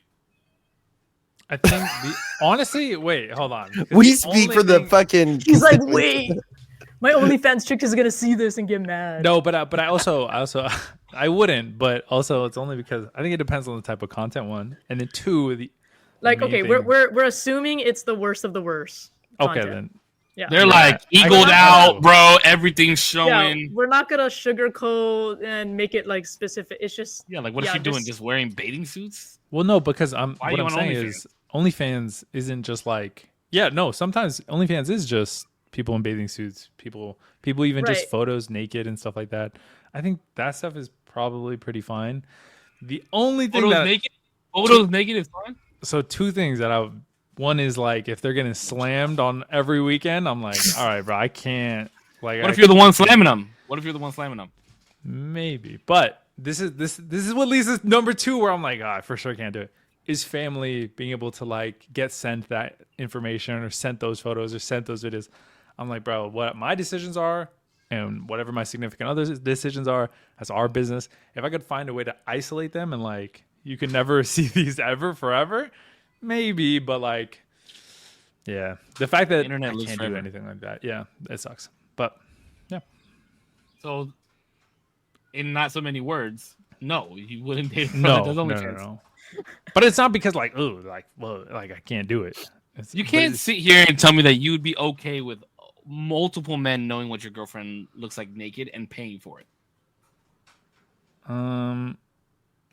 I think honestly, wait, hold on. We speak for the fucking. He's like, wait, my OnlyFans chick is gonna see this and get mad. No, but I also I wouldn't. But also, it's only because I think it depends on the type of content. One, and then two, we're assuming it's the worst of the worst. Content. Okay, then. Yeah. They're like eagled out, bro. Everything's showing. Yeah, we're not gonna sugarcoat and make it like specific. It's just like what is she doing? Just wearing bathing suits? Well, no, because what I'm saying is OnlyFans isn't just like sometimes OnlyFans is just people in bathing suits, people even just photos naked and stuff like that. I think that stuff is probably pretty fine. The only thing photos naked is fine. So two things that one is like if they're getting slammed on every weekend, I'm like, all right, bro, I can't. Like, what if you're the one slamming them? Maybe, but this is what leads to number two, where I'm like, I for sure can't do it. Is family being able to like get sent that information or sent those photos or sent those videos? I'm like, bro, what my decisions are and whatever my significant other's decisions are, that's our business. If I could find a way to isolate them and like you can never see these ever forever. Maybe, but like, yeah, the fact that internet can't do anything like that, yeah, it sucks. But yeah. So, in not so many words, no, you wouldn't date. No. But it's not because like, I can't do it. You can't sit here and tell me that you would be okay with multiple men knowing what your girlfriend looks like naked and paying for it.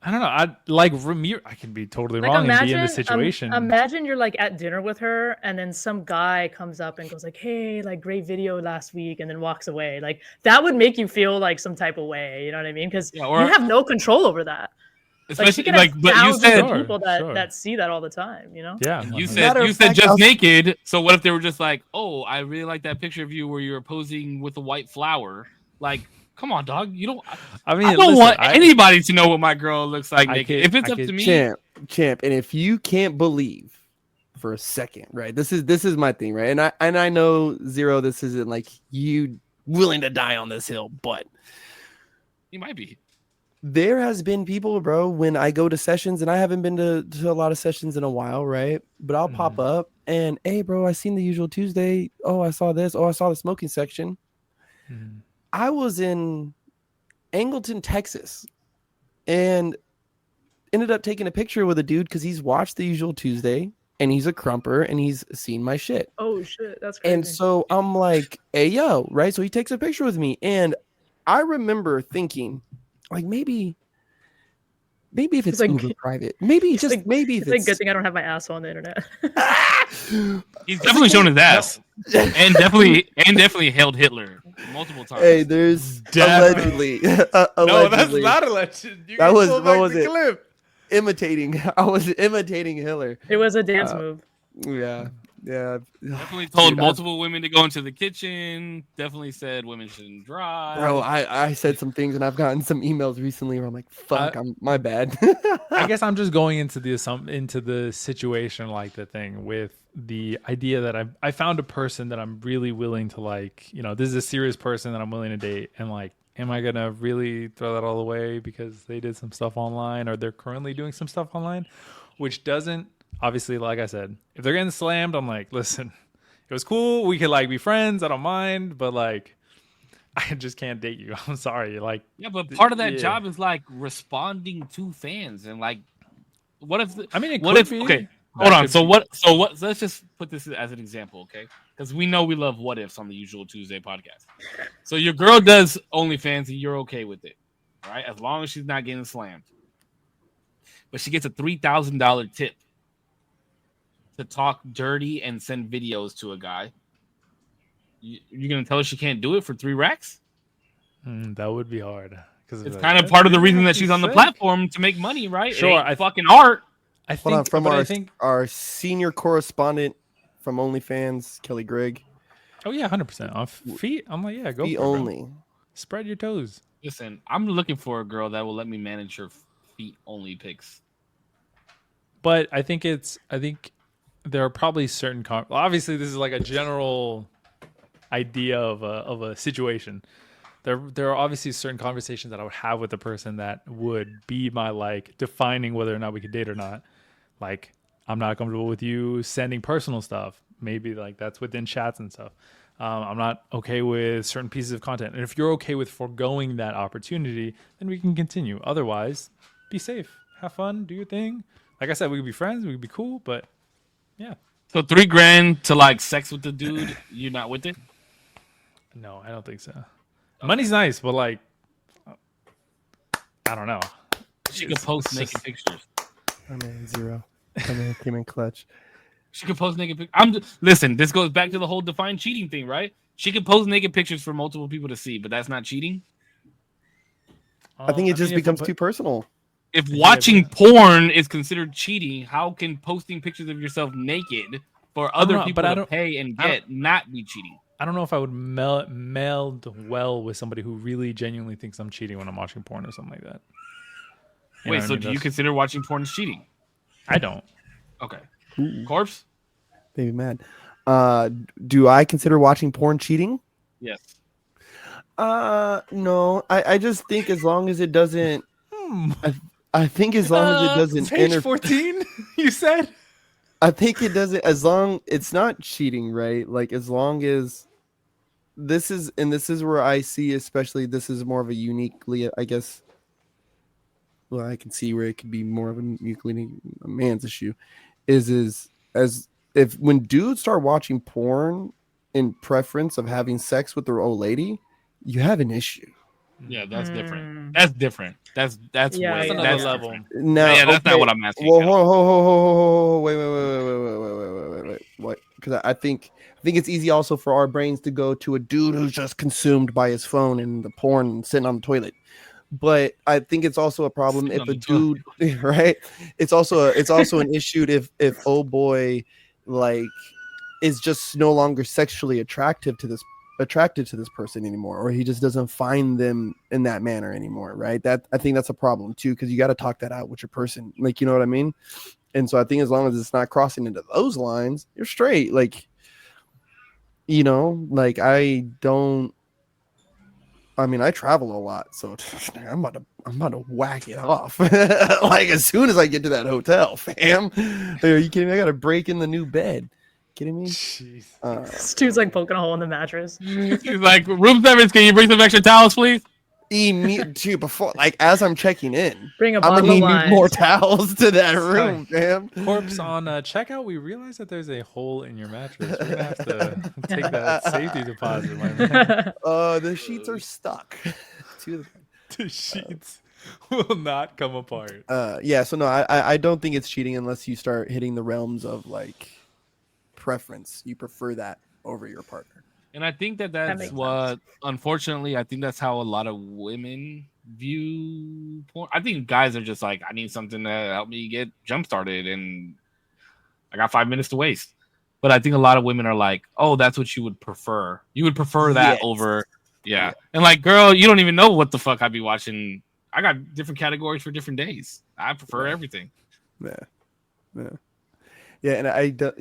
I don't know. I could be totally wrong and be in the situation. Imagine you're like at dinner with her, and then some guy comes up and goes like, "Hey, like great video last week," and then walks away. Like that would make you feel like some type of way. You know what I mean? Because you have no control over that. Especially but you said people that see that all the time. You know? Yeah. You said just naked. So what if they were just like, "Oh, I really like that picture of you where you were posing with a white flower," like. Come on, dog. You don't. I don't want anybody to know what my girl looks like naked. If it's up to me, champ. And if you can't believe for a second, right? This is my thing, right? And I know Zero. This isn't like you willing to die on this hill, but you might be. There has been people, bro. When I go to sessions, and I haven't been to a lot of sessions in a while, right? But I'll pop up and, hey, bro, I seen the usual Tuesday. Oh, I saw this. Oh, I saw the smoking section. I was in Angleton, Texas, and ended up taking a picture with a dude because he's watched the usual Tuesday and he's a crumper and he's seen my shit. Oh shit, that's crazy. And so I'm like, hey yo, right? So he takes a picture with me, and I remember thinking, like maybe if it's like, uber private, maybe it's like good thing I don't have my ass on the internet. He's definitely shown his ass, and definitely held Hitler multiple times. Hey, there's allegedly. No, that's not alleged. That was what was it? Clip. Imitating. I was imitating Hitler. It was a dance move. Yeah. Definitely told multiple women to go into the kitchen. Definitely said women shouldn't drive. Bro, I said some things, and I've gotten some emails recently where I'm like, "Fuck, my bad." I guess I'm just going into the situation, like the thing with the idea that I found a person that I'm really willing to like. You know, this is a serious person that I'm willing to date, and like, am I gonna really throw that all away because they did some stuff online or they're currently doing some stuff online, which doesn't. Obviously, like I said, if they're getting slammed, I'm like, listen, it was cool. We could like be friends. I don't mind, but like, I just can't date you. I'm sorry. Like, yeah, but part of that job is like responding to fans and like, what if? Okay, hold on. So let's just put this as an example, okay? Because we know we love what ifs on the Usual Tuesday podcast. So your girl does OnlyFans and you're okay with it, right? As long as she's not getting slammed. But she gets a $3,000 tip to talk dirty and send videos to a guy. You're gonna tell her she can't do it for 3 racks? That would be hard because it's kind of part of the reason that she's on the platform to make money, right? Sure, fucking art. I think our senior correspondent from OnlyFans, Kelly Gregg. Oh yeah, 100% off feet. I'm like, yeah, go feet for it, only. Bro. Spread your toes. Listen, I'm looking for a girl that will let me manage her feet only pics. But I think there are probably certain obviously this is like a general idea of a situation. There are obviously certain conversations that I would have with a person that would be my like defining whether or not we could date or not. Like, I'm not comfortable with you sending personal stuff. Maybe like that's within chats and stuff. I'm not okay with certain pieces of content. And if you're okay with foregoing that opportunity, then we can continue. Otherwise, be safe, have fun, do your thing. Like I said, we could be friends, we could be cool, but yeah. So $3,000 to like sex with the dude, you're not with it? No, I don't think so. Okay. Money's nice, but like, I don't know. She could post naked pictures. I'm in 0. Came in clutch. She could post naked pictures. Listen, this goes back to the whole define cheating thing, right? She could post naked pictures for multiple people to see, but that's not cheating. I think it just becomes too personal. If watching porn is considered cheating, how can posting pictures of yourself naked for other people to pay and get not be cheating? I don't know if I would meld well with somebody who really genuinely thinks I'm cheating when I'm watching porn or something like that. Wait, so do you consider watching porn as cheating? I don't. Okay. Korpsx? Baby mad. Do I consider watching porn cheating? Yes. No. I just think as long as it doesn't I think as long as it doesn't page 14, you said? I think it doesn't, as long it's not cheating, right? Like as long as this is where I see, especially this is more of a uniquely, I guess. Well, I can see where it could be more of a uniquely a man's issue. Is as if when dudes start watching porn in preference of having sex with their old lady, you have an issue. Yeah, that's different. That's different. That's way, another that's level. No, yeah, that's not what I'm asking. Well, wait. What? Because I think it's easy also for our brains to go to a dude who's just consumed by his phone and the porn and sitting on the toilet. But I think it's also a problem if a dude, right? It's also an issue if old boy like is just no longer sexually attracted to this person anymore, or he just doesn't find them in that manner anymore, right? That I think that's a problem too, because you got to talk that out with your person, like, you know what I mean? And so I think as long as it's not crossing into those lines, you're straight. Like, you know, like I travel a lot, so I'm about to whack it off like as soon as I get to that hotel, fam. Are you kidding me? I got to break in the new bed. Kidding me? This dude's like poking a hole in the mattress. He's like, room service, can you bring some extra towels, please? Dude, before, like, as I'm checking in, bring a I'm bottle of wine. Need more towels to that room, fam. Korpsx, on checkout, we realized that there's a hole in your mattress. We're gonna have to take that safety deposit, my man. The sheets are stuck to the sheets will not come apart. Yeah, so no, I don't think it's cheating unless you start hitting the realms of like preference. You prefer that over your partner. And I think that's what, unfortunately, I think that's how a lot of women view porn. I think guys are just like, I need something to help me get jump started, and I got 5 minutes to waste. But I think a lot of women are like, oh, that's what you would prefer. You would prefer that over, yeah. And like, girl, you don't even know what the fuck I be watching. I got different categories for different days. I prefer everything. Yeah, and I don't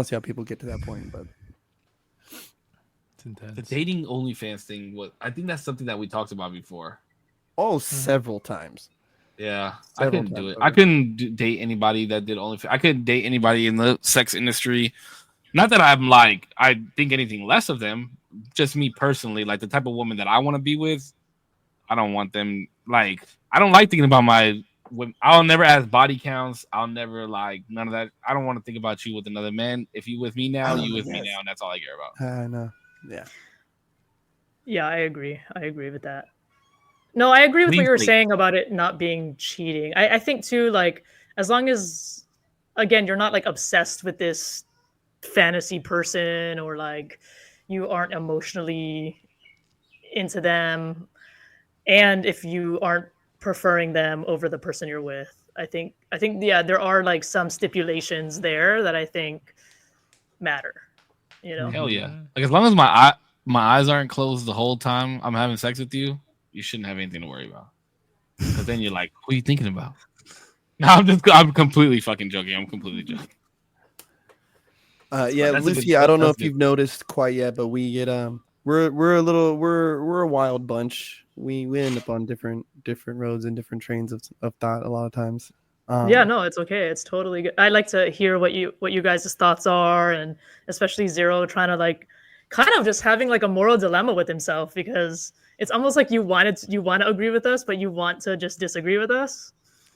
see how people get to that point, but. It's intense. The dating OnlyFans thing I think that's something that we talked about before. Oh, several times. Yeah, I couldn't do it. I couldn't date anybody that did OnlyFans. I couldn't date anybody in the sex industry Not that I'm like I think anything less of them. Just me personally, like the type of woman that I want to be with, I don't want them. Like I don't like thinking about my. I'll never ask body counts. I'll never like none of that. I don't want to think about you with another man. If you with me now, you with me now, and that's all I care about. I know. Yeah. Yeah, I agree. I agree with that. No, I agree with what you were saying about it not being cheating. I think too, like, as long as, again, you're not like obsessed with this fantasy person or like you aren't emotionally into them, and if you aren't preferring them over the person you're with, I think yeah, there are like some stipulations there that I think matter. You know? Hell yeah! Like as long as my eyes aren't closed the whole time I'm having sex with you, you shouldn't have anything to worry about. Because then you're like, what are you thinking about? No, I'm completely fucking joking. I'm completely joking. Yeah, Lucy, I don't know if you've noticed quite yet, but we get we're a wild bunch. We end up on different roads and different trains of thought a lot of times. Yeah, no, it's okay. It's totally good. I like to hear what you guys' thoughts are, and especially Zero trying to like kind of just having like a moral dilemma with himself, because it's almost like you want to agree with us, but you want to just disagree with us.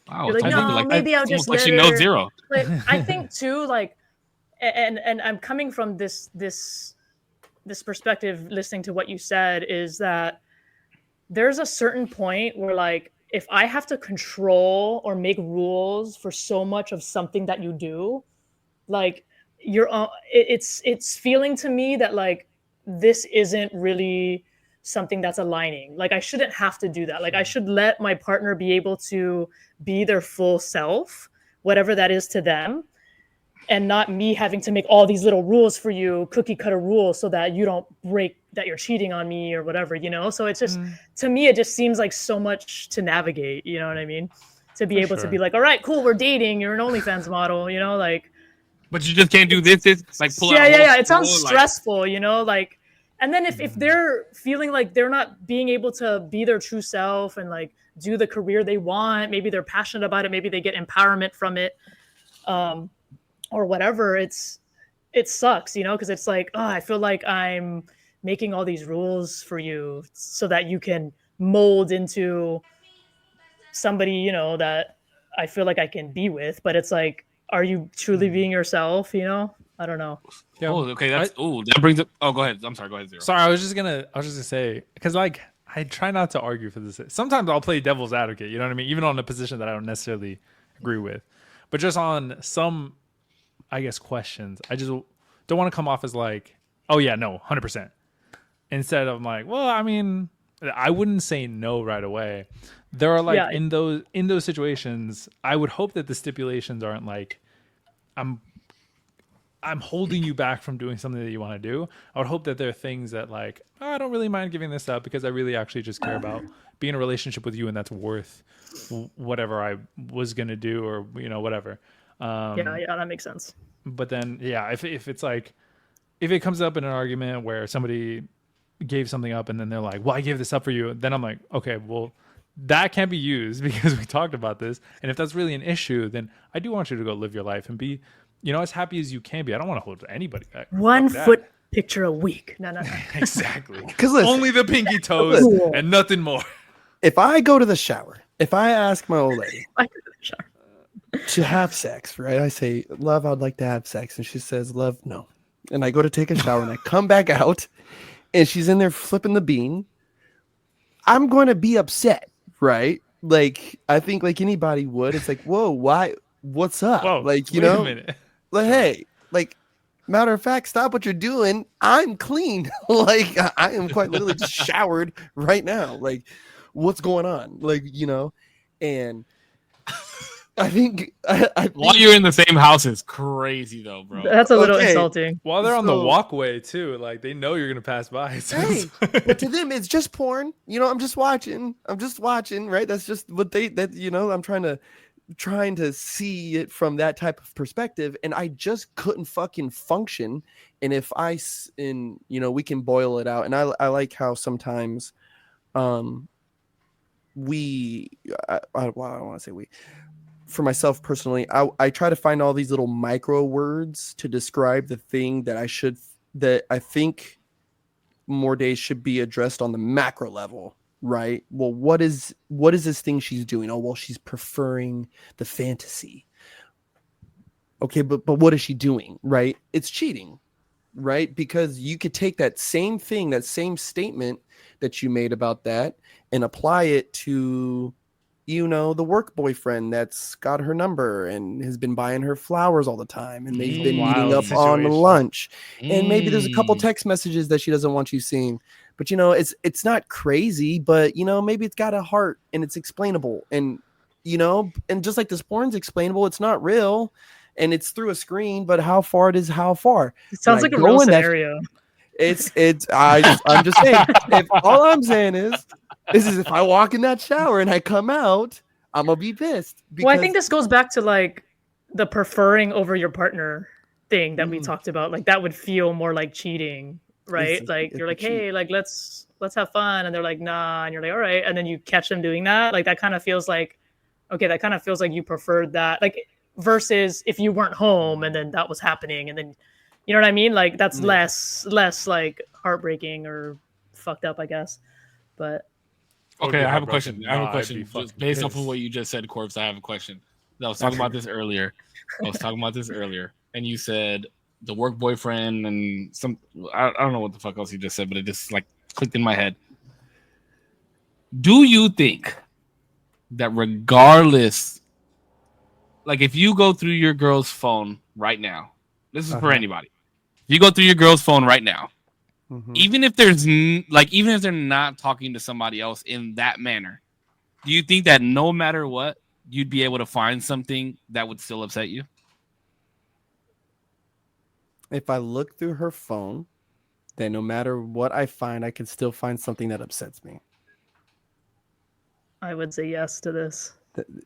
Wow, you're like, no, maybe I'll just like she knows Zero. But I think too, like, and I'm coming from this perspective, listening to what you said, is that there's a certain point where like if I have to control or make rules for so much of something that you do, like it's feeling to me that like this isn't really something that's aligning. Like I shouldn't have to do that. Like I should let my partner be able to be their full self, whatever that is to them, and not me having to make all these little rules for you, cookie cutter rules, so that you don't break, that you're cheating on me or whatever, you know? So it's just, to me, it just seems like so much to navigate, you know what I mean? To be able to be like, all right, cool, we're dating, you're an OnlyFans model, you know, like. But you just can't do this, like pull out. Yeah. It sounds stressful, like, you know, like, and then if they're feeling like they're not being able to be their true self and like do the career they want, maybe they're passionate about it, maybe they get empowerment from it, or whatever, it sucks, you know, because it's like, oh, I feel like I'm making all these rules for you so that you can mold into somebody, you know, that I feel like I can be with. But it's like, are you truly being yourself, you know? I don't know. Yeah. Oh, okay. That brings up. Oh, go ahead. I'm sorry. Go ahead, Zero. Sorry, I was just gonna say, because like I try not to argue for this. Sometimes I'll play devil's advocate. You know what I mean? Even on a position that I don't necessarily agree with, but just on some, I guess, questions, I just don't want to come off as like, oh yeah, no, 100%. Instead of like, well, I mean, I wouldn't say no right away. There are like in those situations, I would hope that the stipulations aren't like, I'm holding you back from doing something that you want to do. I would hope that there are things that like, oh, I don't really mind giving this up because I really actually just care about being in a relationship with you, and that's worth whatever I was gonna do, or you know, whatever. Yeah, that makes sense. But then, yeah, if it's like, if it comes up in an argument where somebody gave something up and then they're like, well, I gave this up for you, then I'm like, okay, well, that can't be used because we talked about this. And if that's really an issue, then I do want you to go live your life and be, you know, as happy as you can be. I don't want to hold anybody back. One foot picture a week. No. Exactly. Because only the pinky toes and nothing more. If I go to the shower, if I ask my old lady to have sex, right? I say, love, I'd like to have sex. And she says, love, no. And I go to take a shower and I come back out and she's in there flipping the bean. I'm going to be upset, right? Like, I think like anybody would. It's like, whoa, why? What's up? Whoa, like, you know, like, hey, like, matter of fact, stop what you're doing. I'm clean. Like, I am quite literally just showered right now. Like, what's going on? Like, you know, and I think while you're in the same house is crazy though, bro. That's a little insulting. While they're on the walkway too, like they know you're gonna pass by. So hey, but to them it's just porn. You know, I'm just watching, right? That's just what you know, I'm trying to see it from that type of perspective, and I just couldn't fucking function. And if you know, we can boil it out, and I like how sometimes I don't want to say we. for myself personally, I try to find all these little micro words to describe the thing that I think more days should be addressed on the macro level, right? Well, what is this thing she's doing? Oh, well, she's preferring the fantasy. Okay, but what is she doing, right? It's cheating, right? Because you could take that same thing, that same statement that you made about that, and apply it to, the work boyfriend that's got her number and has been buying her flowers all the time, and they've been meeting up on lunch, and maybe there's a couple text messages that she doesn't want you seeing, but it's not crazy, but maybe it's got a heart and it's explainable, and and just like this porn's explainable, it's not real. And it's through a screen, but how far it is, how far. It sounds like a real scenario. I'm just saying, if all I'm saying is if I walk in that shower and I come out, I'm going to be pissed. Well, I think this goes back to like the preferring over your partner thing that we talked about. Like that would feel more like cheating, right? You're like, hey, like let's have fun. And they're like, nah. And you're like, all right. And then you catch them doing that. Like that kind of feels like, okay, that kind of feels like you preferred that. Like, versus if you weren't home and then that was happening, and then you know what I mean, like that's less like heartbreaking or fucked up, I guess. But okay, I have a question. Just based off of what you just said, Korpsx, I have a question. I was talking about this earlier. And you said the work boyfriend and some I don't know what the fuck else you just said, but it just like clicked in my head. Do you think that regardless, like if you go through your girl's phone right now, this is for anybody. If you go through your girl's phone right now, even if they're not talking to somebody else in that manner, do you think that no matter what, you'd be able to find something that would still upset you? If I look through her phone, then no matter what I find, I can still find something that upsets me. I would say yes to this.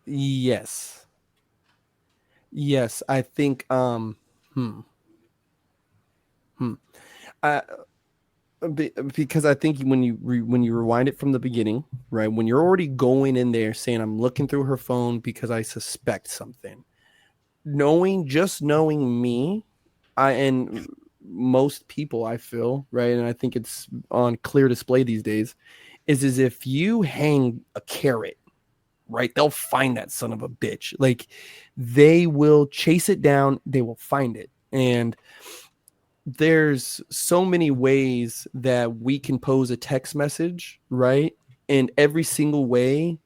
Yes. Yes, I think because I think when you rewind it from the beginning, right? When you're already going in there saying I'm looking through her phone because I suspect something. Knowing me, and most people, I feel, right, and I think it's on clear display these days, is if you hang a carrot, right, they'll find that son of a bitch. Like they will chase it down, they will find it. And there's so many ways that we can pose a text message, right? And every single way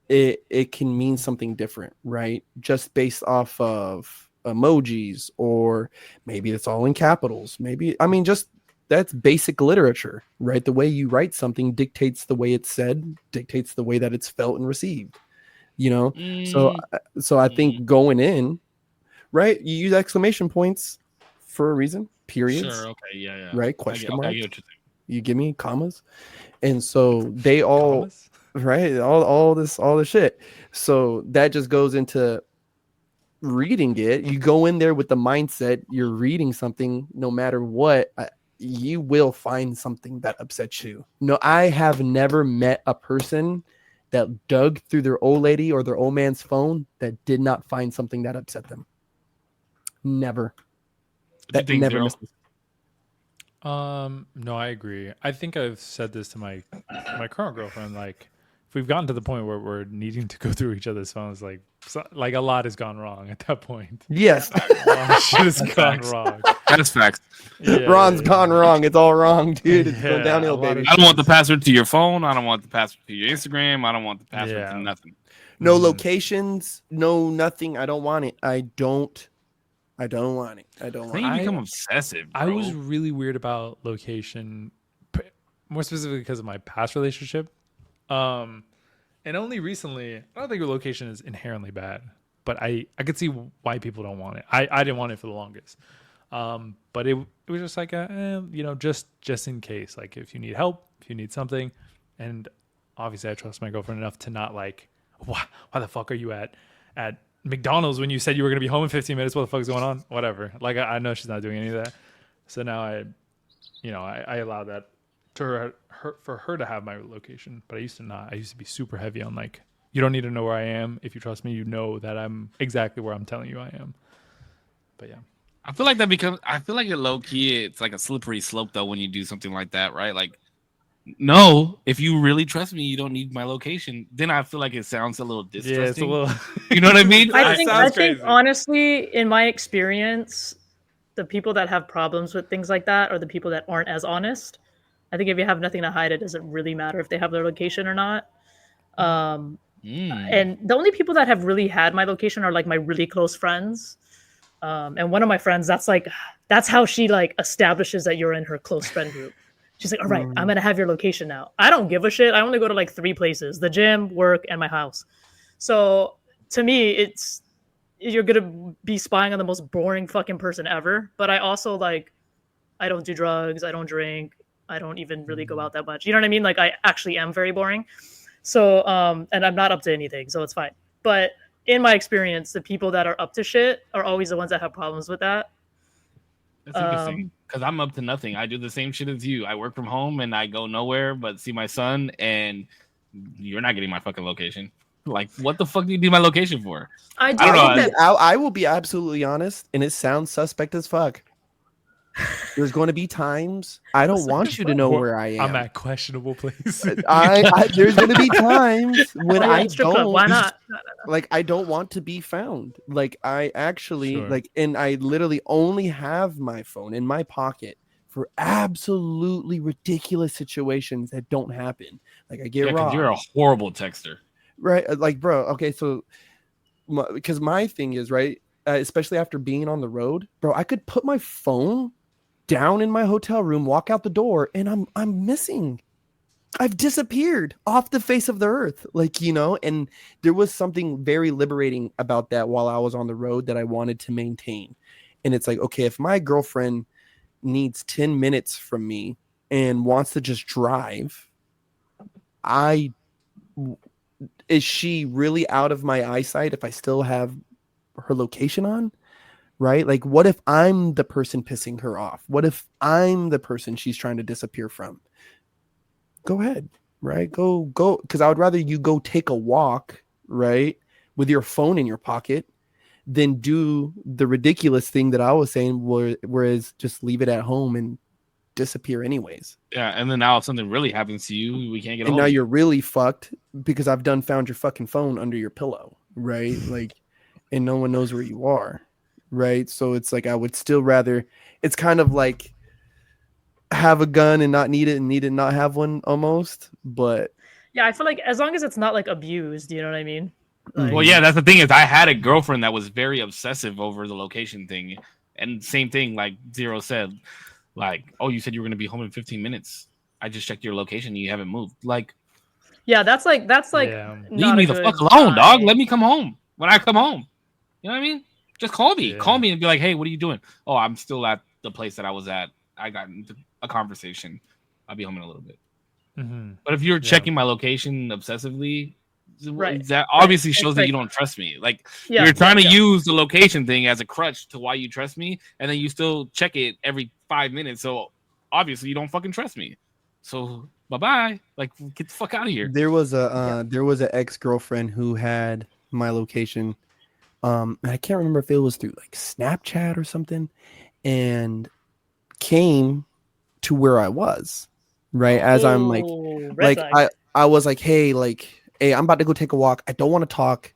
it can mean something different, right? Just based off of emojis, or maybe it's all in capitals. Maybe, I mean, just that's basic literature, right? The way you write something dictates the way it's said, dictates the way that it's felt and received, So I think going in, right, you use exclamation points for a reason, periods. Sure, okay, yeah. Right, question mark. Okay, you give me commas. And so they all, commas? Right, all this shit. So that just goes into reading it. You go in there with the mindset you're reading something, no matter what, you will find something that upsets you. No, I have never met a person that dug through their old lady or their old man's phone that did not find something that upset them. Never. That never misses. No, I agree. I think I've said this to my current girlfriend. Like, if we've gotten to the point where we're needing to go through each other's phones, like a lot has gone wrong at that point. Yes, shit has gone wrong. That's facts. Yeah, Ron's gone wrong. It's all wrong, dude. It's going downhill, baby. I don't want the password to your phone. I don't want the password to your Instagram. I don't want the password to nothing. No locations. No nothing. I don't want it. I don't want it. I don't want it. You become obsessive, bro. I was really weird about location, more specifically because of my past relationship. And only recently, I don't think your location is inherently bad, but I could see why people don't want it. I didn't want it for the longest. But it was just like, just in case, like if you need help, if you need something. And obviously I trust my girlfriend enough to not like, why the fuck are you at McDonald's when you said you were going to be home in 15 minutes? What the fuck's going on? Whatever. Like, I know she's not doing any of that. So now I allow that to her for her to have my location, but I used to not. I used to be super heavy on like, You don't need to know where I am. If you trust me, you know that I'm exactly where I'm telling you I am. But yeah. I feel like it low key, it's like a slippery slope though when you do something like that, right? Like, no, if you really trust me, you don't need my location. Then I feel like it sounds a little distrusting. Yeah, it's a little. You know what I mean? I think honestly, in my experience, the people that have problems with things like that are the people that aren't as honest. I think if you have nothing to hide, it doesn't really matter if they have their location or not. And the only people that have really had my location are like my really close friends. And one of my friends, that's how she like establishes that you're in her close friend group. She's like, all right, I'm going to have your location now. I don't give a shit. I only go to like 3 places, the gym, work, and my house. So to me, you're going to be spying on the most boring fucking person ever. But I also I don't do drugs. I don't drink. I don't even really go out that much. You know what I mean? Like I actually am very boring. So, and I'm not up to anything, so it's fine. But in my experience, the people that are up to shit are always the ones that have problems with that. That's interesting because I'm up to nothing. I do the same shit as you. I work from home and I go nowhere but see my son, and you're not getting my fucking location. Like, what the fuck do you need my location for? I don't know. I will be absolutely honest, and it sounds suspect as fuck. There's going to be times I don't want you to know where I am. I'm at questionable places. There's going to be times when I don't. Why not? Like, I don't want to be found. Like, I actually and I literally only have my phone in my pocket for absolutely ridiculous situations that don't happen. Like, I get robbed. You're a horrible texter, right? Like, bro. Okay, so because my thing is right, especially after being on the road, bro. I could put my phone down in my hotel room, walk out the door, and I'm missing. I've disappeared off the face of the earth, and there was something very liberating about that while I was on the road that I wanted to maintain. And it's like, okay, if my girlfriend needs 10 minutes from me and wants to just drive, is she really out of my eyesight if I still have her location on? Right? Like, what if I'm the person pissing her off? What if I'm the person she's trying to disappear from? Go ahead, right? Go. Because I would rather you go take a walk, right, with your phone in your pocket than do the ridiculous thing that I was saying, whereas just leave it at home and disappear anyways. Yeah, and then now if something really happens to you, we can't get. And now you're really fucked because I've found your fucking phone under your pillow, right? Like, and no one knows where you are. Right. So it's like I would still rather, it's kind of like have a gun and not need it and need it not have one almost. But yeah, I feel like as long as it's not like abused, you know what I mean? Like, well, yeah, that's the thing is I had a girlfriend that was very obsessive over the location thing. And same thing, like Zero said, like, oh, you said you were going to be home in 15 minutes. I just checked your location and you haven't moved. Like, yeah, that's like leave me the fuck alone, dog. Let me come home when I come home. You know what I mean? Just call me. Yeah. Call me and be like, hey, what are you doing? Oh, I'm still at the place that I was at. I got into a conversation. I'll be home in a little bit. Mm-hmm. But if you're checking my location obsessively, that obviously shows that you don't trust me. Like, you're trying to use the location thing as a crutch to why you trust me, and then you still check it every 5 minutes. So obviously you don't fucking trust me. So bye-bye. Like, get the fuck out of here. There was an ex-girlfriend who had my location. I can't remember if it was through like Snapchat or something, and came to where I was, right? As I'm I was like, hey, I'm about to go take a walk. I don't want to talk.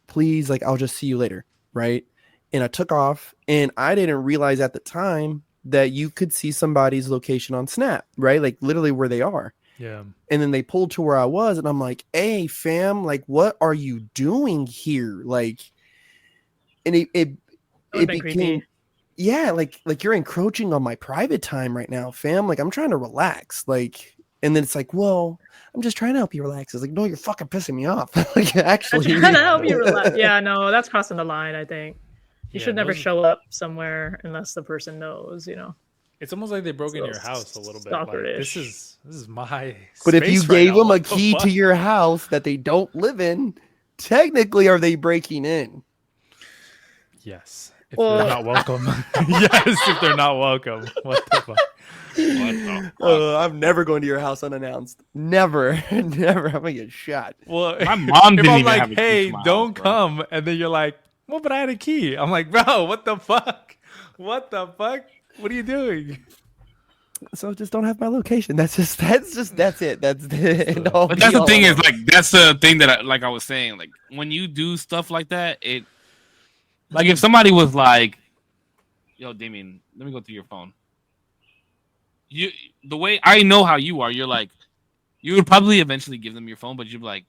Please, I'll just see you later, right? And I took off, and I didn't realize at the time that you could see somebody's location on Snap, right? Like literally where they are. Yeah. And then they pulled to where I was, and I'm like, hey, fam, what are you doing here? And it became creepy. Yeah, like you're encroaching on my private time right now, fam. I'm trying to relax. And then it's like, well, I'm just trying to help you relax. It's like, no, you're fucking pissing me off. Actually, I'm trying to help you relax. Yeah, no, that's crossing the line. I think you should never show up somewhere unless the person knows. It's almost like they broke into your house a little bit. Like, this is my. But if you gave them a key to your house that they don't live in, technically, are they breaking in? Yes. If they're not welcome. Yes, if they're not welcome. What the fuck? I'm never going to your house unannounced. Never. Never. I'm gonna get shot. Well, my mom didn't if I'm even like, have a key hey, to my don't house, bro. come, and then you're like, well, but I had a key. I'm like, bro, what the fuck? What the fuck? What are you doing? So just don't have my location. That's it. That's the end all. But that's the thing is, like, that's the thing that I was saying, like, when you do stuff like that, it, like, if somebody was like, yo, Damien, let me go through your phone. The way I know how you are, you're like, you would probably eventually give them your phone, but you'd be like,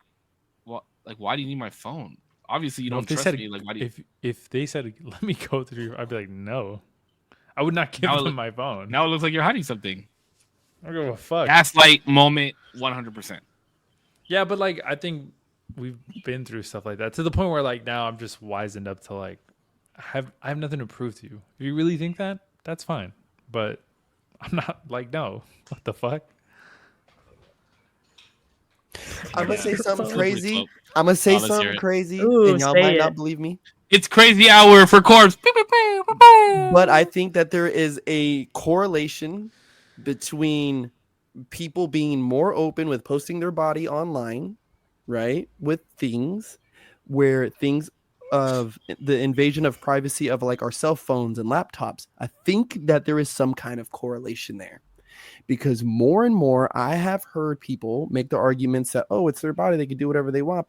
what? Like, why do you need my phone? Obviously, you don't trust me. Like, why do you? If they said, let me go through, I'd be like, no. I would not give them my phone. Now it looks like you're hiding something. I don't give a fuck. Gaslight moment, 100%. Yeah, but like I think we've been through stuff like that to the point where like now I'm just wizened up to like I have nothing to prove to you. If you really think that, that's fine. But I'm not like, no. What the fuck? I'm gonna say something crazy. And y'all might not believe me. It's crazy hour for Korpsx. But I think that there is a correlation between people being more open with posting their body online, right? With things where things of the invasion of privacy of like our cell phones and laptops. I think that there is some kind of correlation there. Because more and more, I have heard people make the arguments that, oh, it's their body. They can do whatever they want.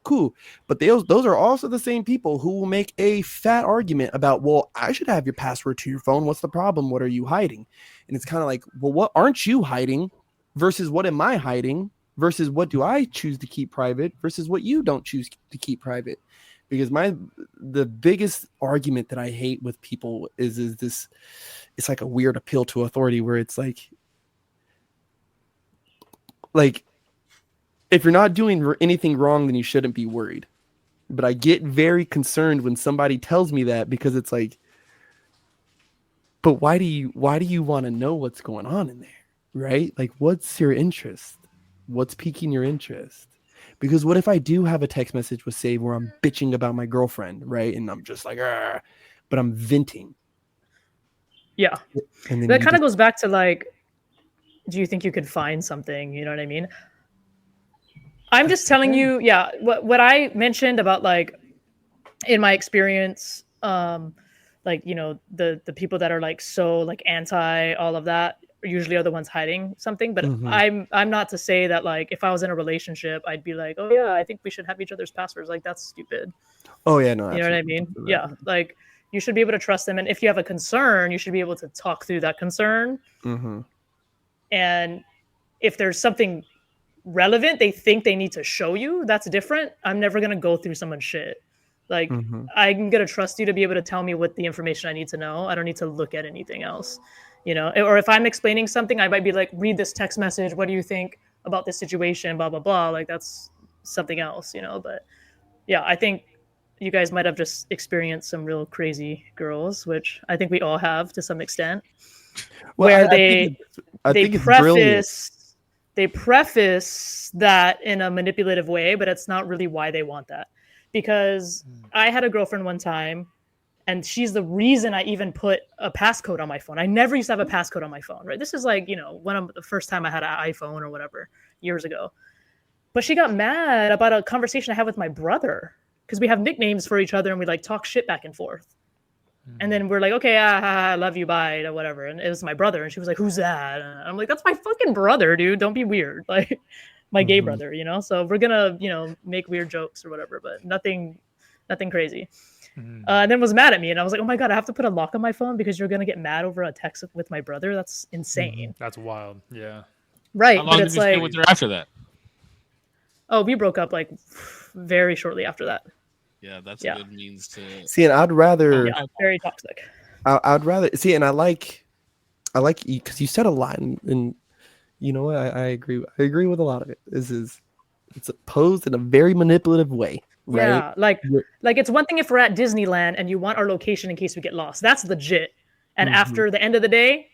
Cool. But those are also the same people who will make a fat argument about, well, I should have your password to your phone. What's the problem? What are you hiding? And it's kind of like, well, what aren't you hiding versus what am I hiding versus what do I choose to keep private versus what you don't choose to keep private? Because the biggest argument that I hate with people is this. It's like a weird appeal to authority where it's like if you're not doing anything wrong, then you shouldn't be worried. But I get very concerned when somebody tells me that because it's like, but why do you want to know what's going on in there? Right? Like, what's your interest? What's piquing your interest? Because what if I do have a text message with Save where I'm bitching about my girlfriend, right? And I'm just like, but I'm venting. Yeah. And that kind of goes back to like, do you think you could find something? You know what I mean? I'm just telling you, yeah, what I mentioned about like in my experience, like, you know, the people that are like so like anti all of that usually are the ones hiding something. But I'm not to say that like if I was in a relationship, I'd be like, oh yeah, I think we should have each other's passwords. Like that's stupid. Oh yeah, no, you know what I mean? Yeah, like you should be able to trust them, and if you have a concern, you should be able to talk through that concern. And if there's something relevant they think they need to show you, that's different. I'm never gonna go through someone's shit. Like I'm gonna trust you to be able to tell me what the information I need to know. I don't need to look at anything else, you know. Or if I'm explaining something, I might be like, read this text message, what do you think about this situation, blah blah blah. Like that's something else, you know. But yeah, I think you guys might have just experienced some real crazy girls, which I think we all have to some extent, where they preface that in a manipulative way, but it's not really why they want that. Because I had a girlfriend one time, and she's the reason I even put a passcode on my phone. I never used to have a passcode on my phone, right? This is like, you know, the first time I had an iPhone or whatever, years ago. But she got mad about a conversation I had with my brother, because we have nicknames for each other and we like talk shit back and forth. And then we're like, okay, I love you, bye, or whatever. And it was my brother. And she was like, who's that? And I'm like, that's my fucking brother, dude. Don't be weird. Like my gay brother, you know? So we're going to, you know, make weird jokes or whatever, but nothing crazy. And then was mad at me. And I was like, oh my God, I have to put a lock on my phone because you're going to get mad over a text with my brother. That's insane. That's wild. Yeah. Right. How long did you stay with her after that? Oh, we broke up like very shortly after that. Yeah, that's a good means to see. And I'd rather very toxic. I'd rather see, and I like you because you said a lot, and you know what? I agree. I agree with a lot of it. It's posed in a very manipulative way, right? Yeah, like it's one thing if we're at Disneyland and you want our location in case we get lost. That's legit. And after the end of the day,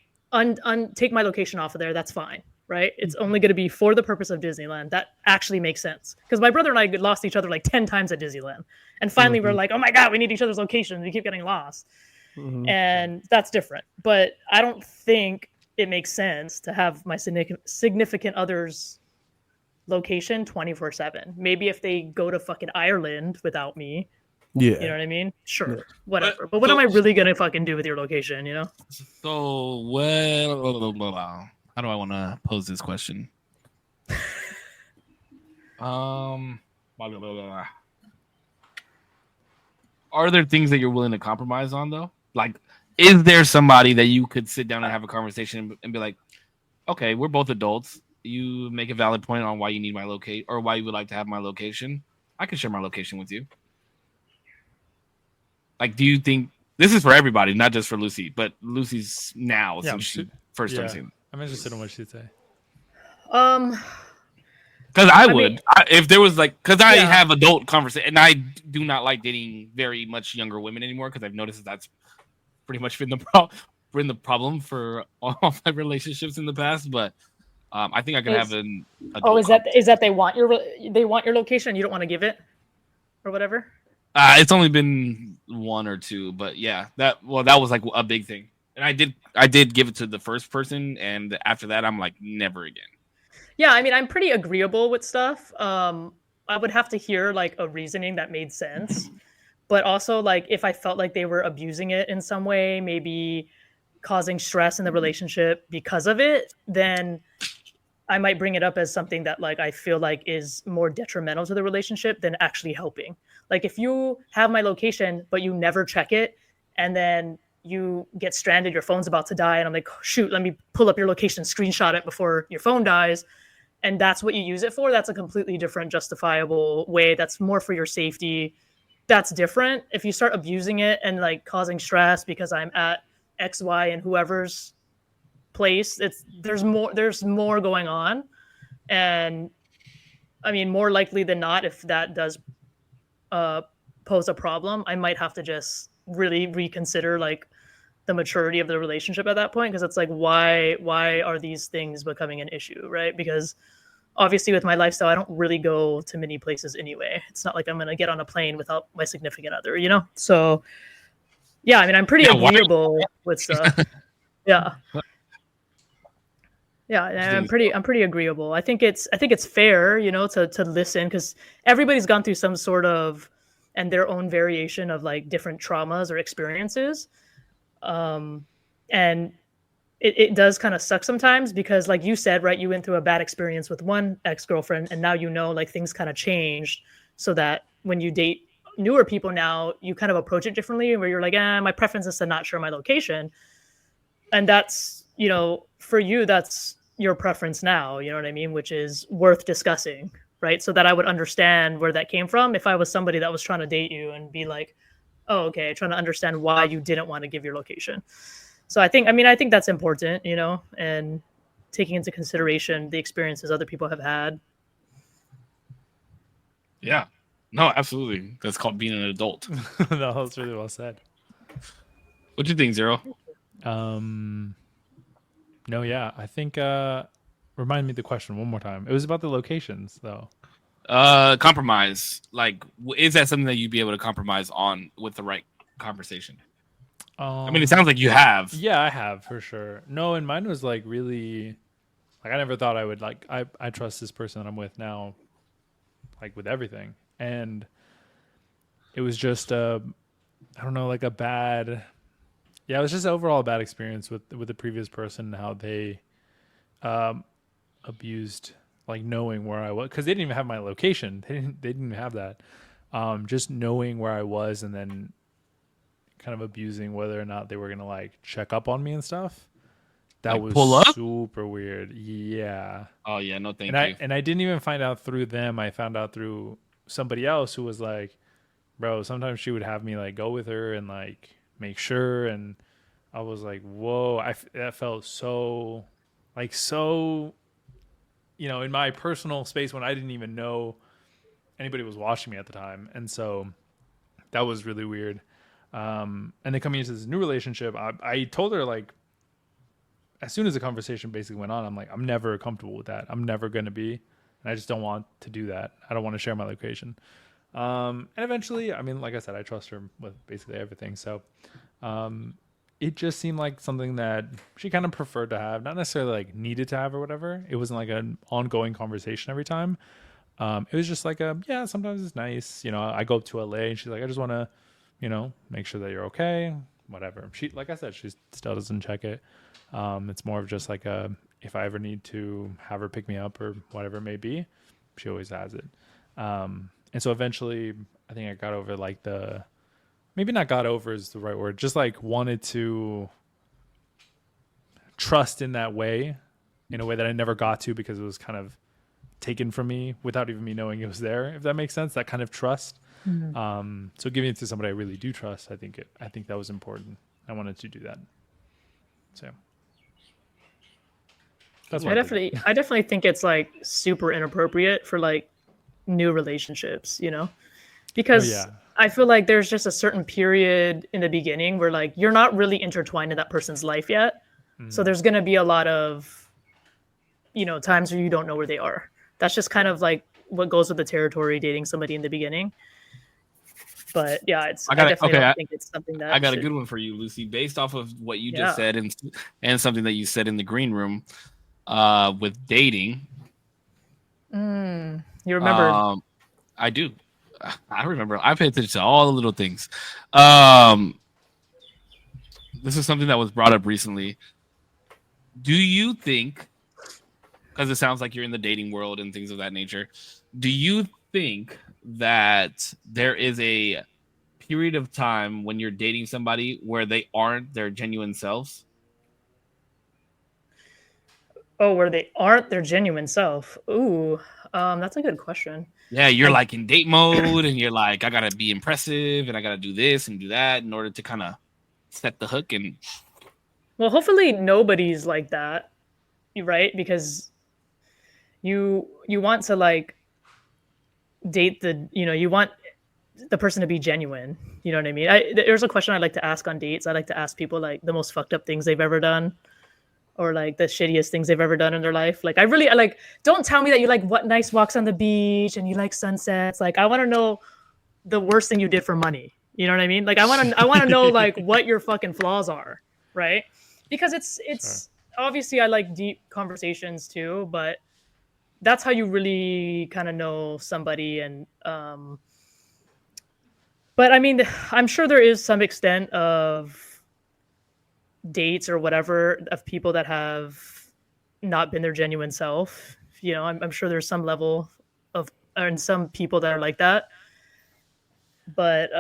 take my location off of there. That's fine. Right? It's only going to be for the purpose of Disneyland. That actually makes sense. Because my brother and I lost each other like 10 times at Disneyland. And finally we're like, oh my God, we need each other's locations. We keep getting lost. And that's different. But I don't think it makes sense to have my significant other's location 24/7. Maybe if they go to fucking Ireland without me, you know what I mean? Sure, whatever. But what am I really gonna fucking do with your location? You know? So, well, how do I want to pose this question? Are there things that you're willing to compromise on, though? Like, is there somebody that you could sit down and have a conversation and be like, okay, we're both adults. You make a valid point on why you need my location or why you would like to have my location. I can share my location with you. Like, do you think this is for everybody, not just for Lucy, but Lucy's now since she first started seeing it? I'm interested in what she'd say. Because I would, if there was like, because I have adult conversation, and I do not like dating very much younger women anymore because I've noticed that's pretty much been the problem for all my relationships in the past. But I think I can have an. Is that they want your location? You don't want to give it, or whatever. It's only been one or two, but yeah, that was like a big thing, and I did give it to the first person, and after that, I'm like never again. Yeah, I mean, I'm pretty agreeable with stuff. I would have to hear like a reasoning that made sense, but also like if I felt like they were abusing it in some way, maybe causing stress in the relationship because of it, then I might bring it up as something that like I feel like is more detrimental to the relationship than actually helping. Like if you have my location, but you never check it, and then you get stranded, your phone's about to die, and I'm like, shoot, let me pull up your location, screenshot it before your phone dies. And that's what you use it for. That's a completely different justifiable way. That's more for your safety. That's different. If you start abusing it and like causing stress because I'm at X, Y, and whoever's place, there's more going on. And I mean, more likely than not, if that does pose a problem, I might have to just really reconsider like the maturity of the relationship at that point, because it's like, why are these things becoming an issue, right? Because obviously with my lifestyle, I don't really go to many places anyway. It's not like I'm gonna get on a plane without my significant other, you know? So yeah, I mean, I'm pretty agreeable with stuff. Yeah, I'm pretty agreeable. I think it's fair, you know, to listen, because everybody's gone through some sort of and their own variation of like different traumas or experiences. And it does kind of suck sometimes because like you said, right, you went through a bad experience with one ex-girlfriend and now, you know, like things kind of changed so that when you date newer people now, you kind of approach it differently where you're like, my preference is to not share my location. And that's, you know, for you, that's your preference now, you know what I mean? Which is worth discussing, right? So that I would understand where that came from if I was somebody that was trying to date you and be like, oh, okay, trying to understand why you didn't want to give your location. So I think that's important, you know, and taking into consideration the experiences other people have had. Yeah, no, absolutely. That's called being an adult. No, that's really well said. What do you think, Zero? No, yeah, I think, remind me the question one more time. It was about the locations though. Compromise. Like, is that something that you'd be able to compromise on with the right conversation? I mean, it sounds like you have. Yeah, I have for sure. No, and mine was like really, like I never thought I would like. I trust this person that I'm with now, like with everything, and it was just I don't know, like a bad. Yeah, it was just overall a bad experience with the previous person, how they abused like knowing where I was, because they didn't even have my location. They didn't even have that. Just knowing where I was and then kind of abusing whether or not they were gonna like check up on me and stuff. That like was super weird. Yeah. Oh yeah, no thank you. And I didn't even find out through them. I found out through somebody else who was like, bro, sometimes she would have me like go with her and like make sure, and I was like, whoa, that felt so you know, in my personal space when I didn't even know anybody was watching me at the time. And so that was really weird. And then coming into this new relationship, I told her like, as soon as the conversation basically went on, I'm like, I'm never comfortable with that. I'm never going to be, and I just don't want to do that. I don't want to share my location. And eventually, I mean, like I said, I trust her with basically everything. So it just seemed like something that she kind of preferred to have, not necessarily like needed to have or whatever. It wasn't like an ongoing conversation every time. It was just like yeah, sometimes it's nice. You know, I go up to LA and she's like, I just want to, make sure that you're okay. Whatever. She, like I said, she still doesn't check it. It's more of just like if I ever need to have her pick me up or whatever it may be, she always has it. And so eventually I think I got over like maybe not got over is the right word, just like wanted to trust in that way, in a way that I never got to because it was kind of taken from me without even me knowing it was there, if that makes sense, that kind of trust. Mm-hmm. So giving it to somebody I really do trust, I think that was important. I wanted to do that. So that's I definitely think it's like super inappropriate for like new relationships, because I feel like there's just a certain period in the beginning where like you're not really intertwined in that person's life yet. Mm-hmm. So there's going to be a lot of, times where you don't know where they are. That's just kind of like what goes with the territory dating somebody in the beginning. But yeah, I definitely don't think it's something that I got a good one for you, Lucy, based off of what you just said and something that you said in the green room with dating. You remember? I do. I remember. I pay attention to all the little things. This is something that was brought up recently. Do you think, because it sounds like you're in the dating world and things of that nature, do you think that there is a period of time when you're dating somebody where they aren't their genuine selves? Oh, where they aren't their genuine self? Ooh, that's a good question. Yeah, you're like in date mode and you're like, I gotta be impressive and I gotta do this and do that in order to kind of set the hook. And well, hopefully nobody's like that, right? Because you want to like date you want the person to be genuine. You know what I mean? There's a question I like to ask on dates. I like to ask people like the most fucked up things they've ever done, or like the shittiest things they've ever done in their life. Like I like, don't tell me that you like what nice walks on the beach and you like sunsets. Like I want to know the worst thing you did for money. You know what I mean? Like I want to know like what your fucking flaws are, right? Because it's sure. Obviously I like deep conversations too, but that's how you really kind of know somebody. And but I mean, I'm sure there is some extent of dates or whatever of people that have not been their genuine self. I'm sure there's some level of, and some people that are like that. But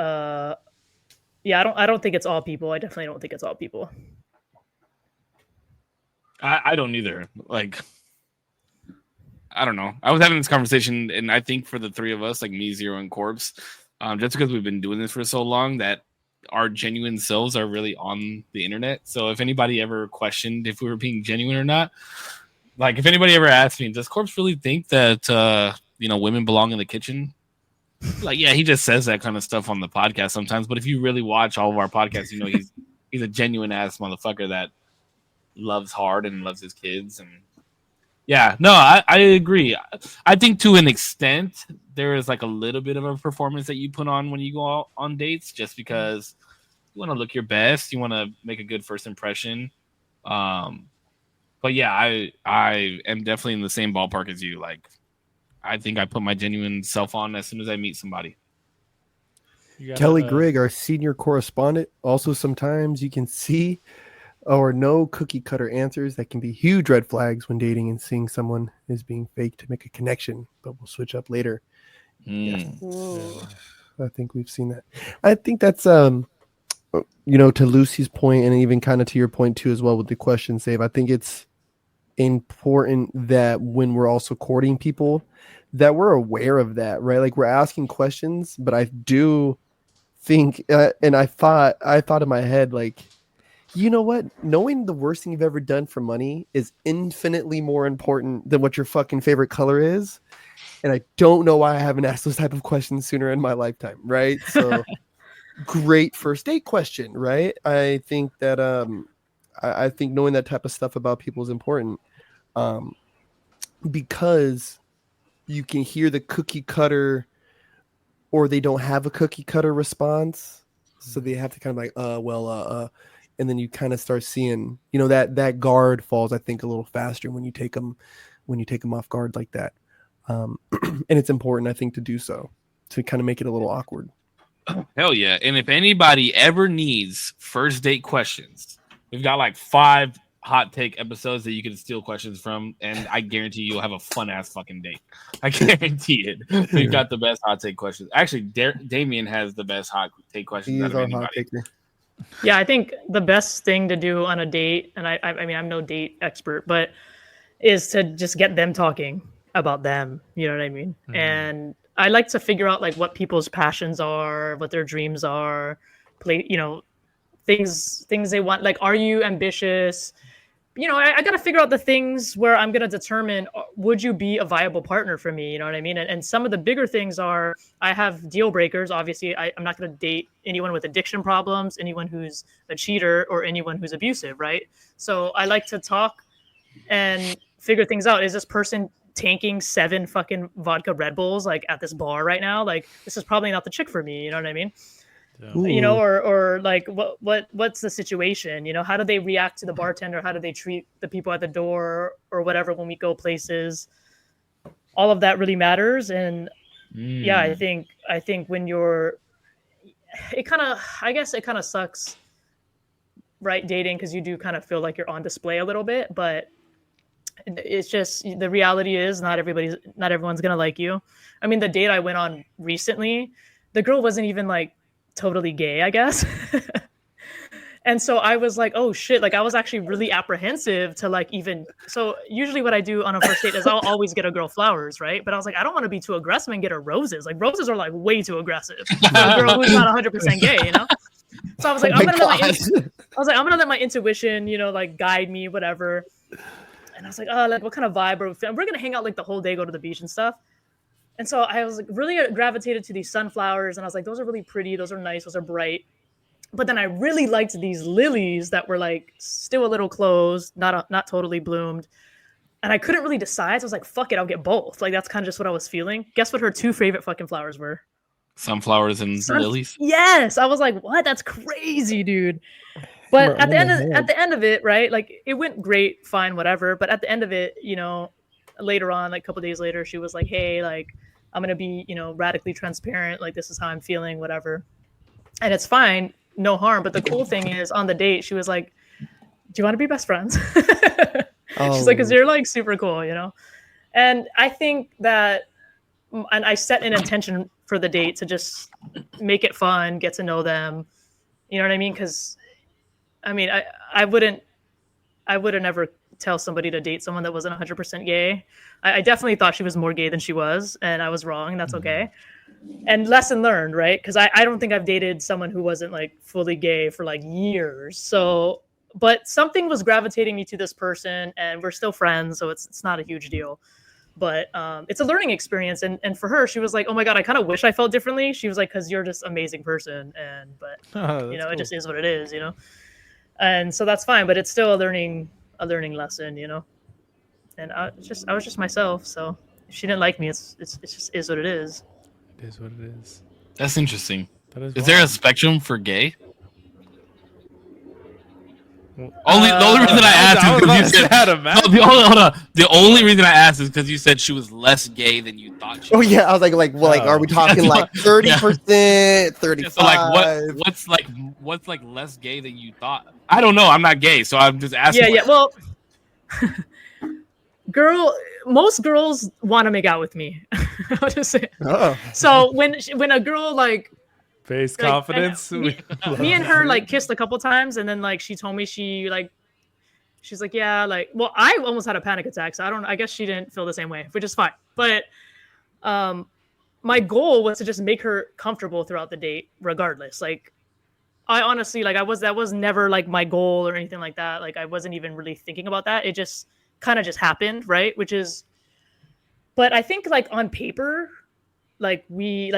yeah, I don't think it's all people. I definitely don't think it's all people. I don't either. Like, I don't know. I was having this conversation, and I think for the three of us, like me, Zero, and Korpsx, just because we've been doing this for so long, that our genuine selves are really on the internet. So if anybody ever questioned if we were being genuine or not, like if anybody ever asked me, does Korpsx really think that women belong in the kitchen? Like, yeah, he just says that kind of stuff on the podcast sometimes. But if you really watch all of our podcasts, he's a genuine ass motherfucker that loves hard and loves his kids. And yeah, no, I agree. I think to an extent there is like a little bit of a performance that you put on when you go out on dates, just because you want to look your best, you want to make a good first impression. But yeah, I am definitely in the same ballpark as you. Like, I think I put my genuine self on as soon as I meet somebody. Kelly Grigg, our senior correspondent, also sometimes you can see or know cookie cutter answers that can be huge red flags when dating and seeing someone is being fake to make a connection, but we'll switch up later. Yes. I think we've seen that. I think that's to Lucy's point, and even kind of to your point too as well with the question save. I think it's important that when we're also courting people that we're aware of that, right? Like we're asking questions, but I do think and I thought in my head, like, you know what? Knowing the worst thing you've ever done for money is infinitely more important than what your fucking favorite color is. And I don't know why I haven't asked those type of questions sooner in my lifetime, right? So great first date question, right? I think that I think knowing that type of stuff about people is important, because you can hear the cookie cutter or they don't have a cookie cutter response. So they have to kind of like, and then you kind of start seeing, that guard falls, I think, a little faster when you take them off guard like that. And it's important, I think, to do so, to kind of make it a little awkward. Hell yeah. And if anybody ever needs first date questions, we've got like 5 hot take episodes that you can steal questions from, and I guarantee you'll have a fun ass fucking date. I guarantee it. We've got the best hot take questions. Actually, Damien has the best hot take questions. He is our hot taker. Yeah, I think the best thing to do on a date, and I mean, I'm no date expert, but is to just get them talking about them. You know what I mean? Mm-hmm. And I like to figure out like what people's passions are, what their dreams are, things they want. Like, are you ambitious? I got to figure out the things where I'm going to determine, would you be a viable partner for me? You know what I mean? And some of the bigger things are, I have deal breakers. Obviously, I'm not going to date anyone with addiction problems, anyone who's a cheater, or anyone who's abusive, right? So I like to talk and figure things out. Is this person tanking 7 fucking vodka Red Bulls like at this bar right now? Like, this is probably not the chick for me. You know what I mean? Yeah. Or like what's the situation? How do they react to the bartender? How do they treat the people at the door or whatever when we go places? All of that really matters. And yeah, I think when it kind of sucks, right? Dating, because you do kind of feel like you're on display a little bit, but it's just, the reality is not everyone's gonna like you. I mean, the date I went on recently, the girl wasn't even like totally gay, I guess. And so I was like, oh shit, like I was actually really apprehensive to like so usually what I do on a first date is I'll always get a girl flowers, right? But I was like, I don't want to be too aggressive and get her roses. Like, roses are like way too aggressive for a girl who's not 100% gay, So I was like, I'm gonna let my intuition, like guide me, whatever. And I was like, oh, like what kind of vibe we're gonna hang out like the whole day, go to the beach and stuff. And so I was like really gravitated to these sunflowers, and I was like, those are really pretty, those are nice, those are bright. But then I really liked these lilies that were like still a little closed, not totally bloomed. And I couldn't really decide. So I was like, fuck it, I'll get both. Like, that's kind of just what I was feeling. Guess what her 2 favorite fucking flowers were? Sunflowers and lilies. Yes. I was like, what? That's crazy, dude. But at the end of it, right? Like, it went great, fine, whatever. But at the end of it, later on, like a couple days later, she was like, hey, like, I'm going to be, radically transparent. Like, this is how I'm feeling, whatever. And it's fine. No harm. But the cool thing is, on the date, she was like, do you want to be best friends? She's like, because you're like super cool, And I think that, and I set an intention for the date to just make it fun, get to know them. You know what I mean? Because, I mean, I wouldn't ever tell somebody to date someone that wasn't 100% gay. I definitely thought she was more gay than she was, and I was wrong, and that's okay. And lesson learned, right? Because I don't think I've dated someone who wasn't like fully gay for like years. So, but something was gravitating me to this person, and we're still friends, so it's not a huge deal. But it's a learning experience, and for her, she was like, oh my God, I kind of wish I felt differently. She was like, because you're just an amazing person, but cool. It just is what it is, And so that's fine, but it's still a learning lesson, And I was just myself. So if she didn't like me, it's just is what it is. It is what it is. That's interesting. Is there a spectrum for gay? The only reason I asked is because you said the only reason I asked is because you said she was less gay than you thought she was. Oh yeah, I was like, are we talking like 30%, 35? So like, what's like less gay than you thought? I don't know. I'm not gay, so I'm just asking. Yeah. Well, most girls want to make out with me. I'll just say. Oh. So when a girl like. Face confidence. Me and her like kissed a couple times, and then like she told me she's like, yeah, like, well, I almost had a panic attack, so I guess she didn't feel the same way, which is fine. But my goal was to just make her comfortable throughout the date, regardless. Like, I honestly, like, that was never like my goal or anything like that. Like, I wasn't even really thinking about that. It just kind of just happened, right? But I think like on paper, like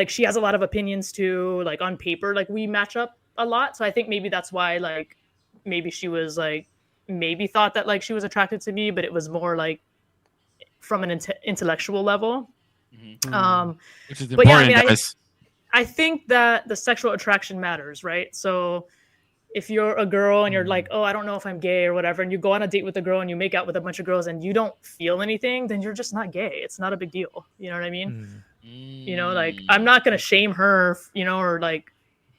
she has a lot of opinions too, like on paper, like we match up a lot. So I think maybe that's why, like, maybe she was like, maybe thought that like she was attracted to me, but it was more like from an intellectual level. Mm-hmm. Which is important, guys. I think that the sexual attraction matters, right? So if you're a girl and you're like, oh, I don't know if I'm gay or whatever, and you go on a date with a girl and you make out with a bunch of girls and you don't feel anything, then you're just not gay. It's not a big deal. You know what I mean? You know, like I'm not gonna shame her, you know, or like,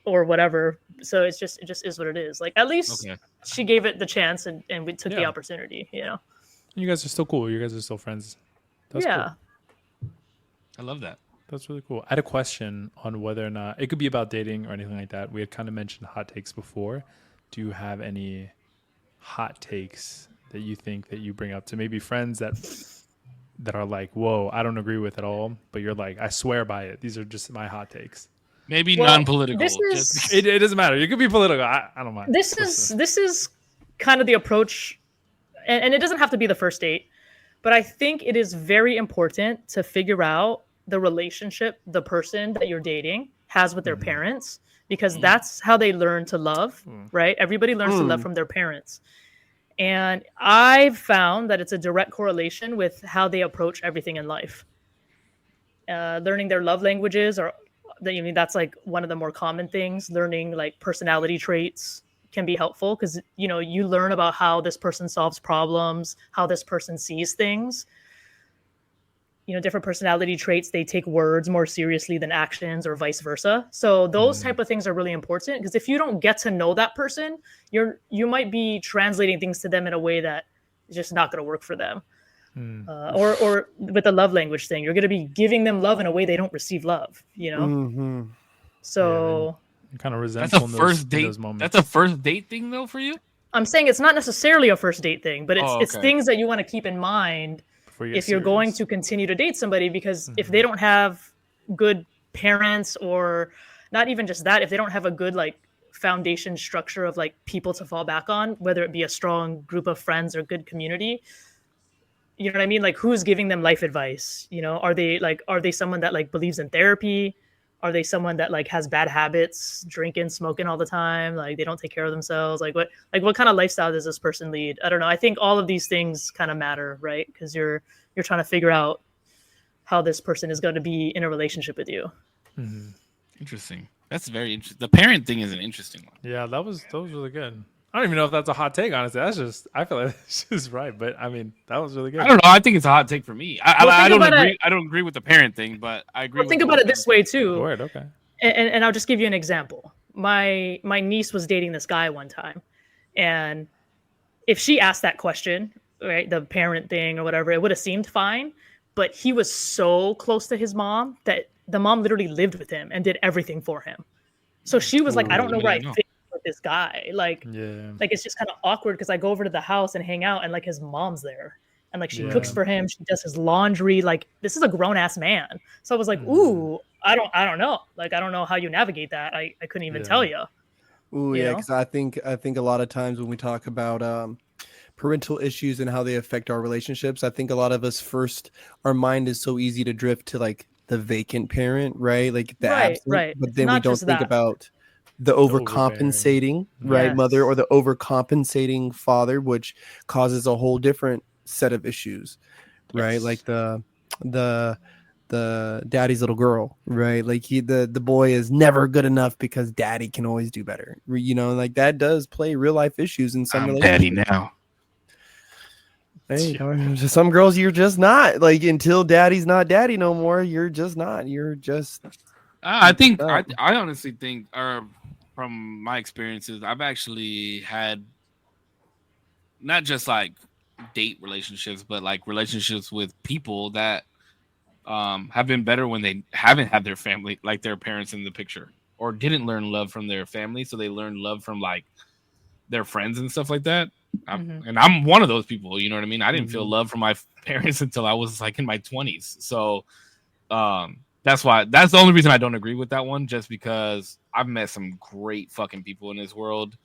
or whatever. So it just is what it is. Like at least she gave it the chance and we took the opportunity. You know. You guys are still cool. You guys are still friends. That's cool. I love that. That's really cool. I had a question on whether or not it could be about dating or anything like that. We had kind of mentioned hot takes before. Do you have any hot takes that you think that you bring up to maybe friends that are like, whoa, I don't agree with at all, but you're like, I swear by it. These are just my hot takes. Maybe non-political. It doesn't matter. You could be political. I don't mind. This is kind of the approach, and it doesn't have to be the first date, but I think it is very important to figure out the relationship the person that you're dating has with their parents, because that's how they learn to love, right? Everybody learns to love from their parents. And I've found that it's a direct correlation with how they approach everything in life. Learning their love languages, that's like one of the more common things. Learning like personality traits can be helpful because, you know, you learn about how this person solves problems, how this person sees things. You know, different personality traits, they take words more seriously than actions or vice versa. So those type of things are really important because if you don't get to know that person, you might be translating things to them in a way that is just not going to work for them. Or with the love language thing, you're going to be giving them love in a way they don't receive love, you know? So kind of resentful. That's a first date. Those moments. That's a first date thing though for you? I'm saying it's not necessarily a first date thing, but it's things that you want to keep in mind if you're going to continue to date somebody, because if they don't have good parents, or not even just that, if they don't have a good like foundation structure of like people to fall back on, whether it be a strong group of friends or good community, you know what I mean? Like who's giving them life advice? You know, are they someone that like believes in therapy? Are they someone that like has bad habits, drinking, smoking all the time? Like they don't take care of themselves. Like what kind of lifestyle does this person lead? I don't know. I think all of these things kind of matter, right? Because you're trying to figure out how this person is going to be in a relationship with you. Interesting. That's very interesting. The parent thing is an interesting one. Yeah, that was really good. I don't even know if that's a hot take, honestly. That's just, I feel like it's just right. But I mean, that was really good. I don't know. I think it's a hot take for me. I don't agree. I don't agree with the parent thing, but I agree. Well, think about it this way too. Word, okay. And I'll just give you an example. My niece was dating this guy one time, and if she asked that question, right, the parent thing or whatever, it would have seemed fine. But he was so close to his mom that the mom literally lived with him and did everything for him. So she was like, I don't know where I fit with this guy. Like it's just kind of awkward because I go over to the house and hang out and like his mom's there. And like she cooks for him, she does his laundry. Like this is a grown ass man. So I was like, ooh, I don't know. Like I don't know how you navigate that. I couldn't even tell you. Ooh, yeah, because I think a lot of times when we talk about parental issues and how they affect our relationships, I think a lot of us our mind is so easy to drift to like the vacant parent, right? Like the absent, right. But then we don't think about the overcompensating, right, mother, or the overcompensating father, which causes a whole different set of issues, right? Like the daddy's little girl, right? Like the boy is never good enough because daddy can always do better, you know, like that does play real life issues in some relationships. Daddy now. Hey, some girls you're just not, like, until daddy's not daddy no more, you're just not. You're just. I think I honestly think, from my experiences, I've actually had not just like date relationships, but like relationships with people that have been better when they haven't had their family, like their parents in the picture, or didn't learn love from their family, so they learned love from like their friends and stuff like that. And I'm one of those people, you know what I mean? I didn't feel love from my parents until I was like in my 20s. So that's the only reason I don't agree with that one, just because I've met some great fucking people in this world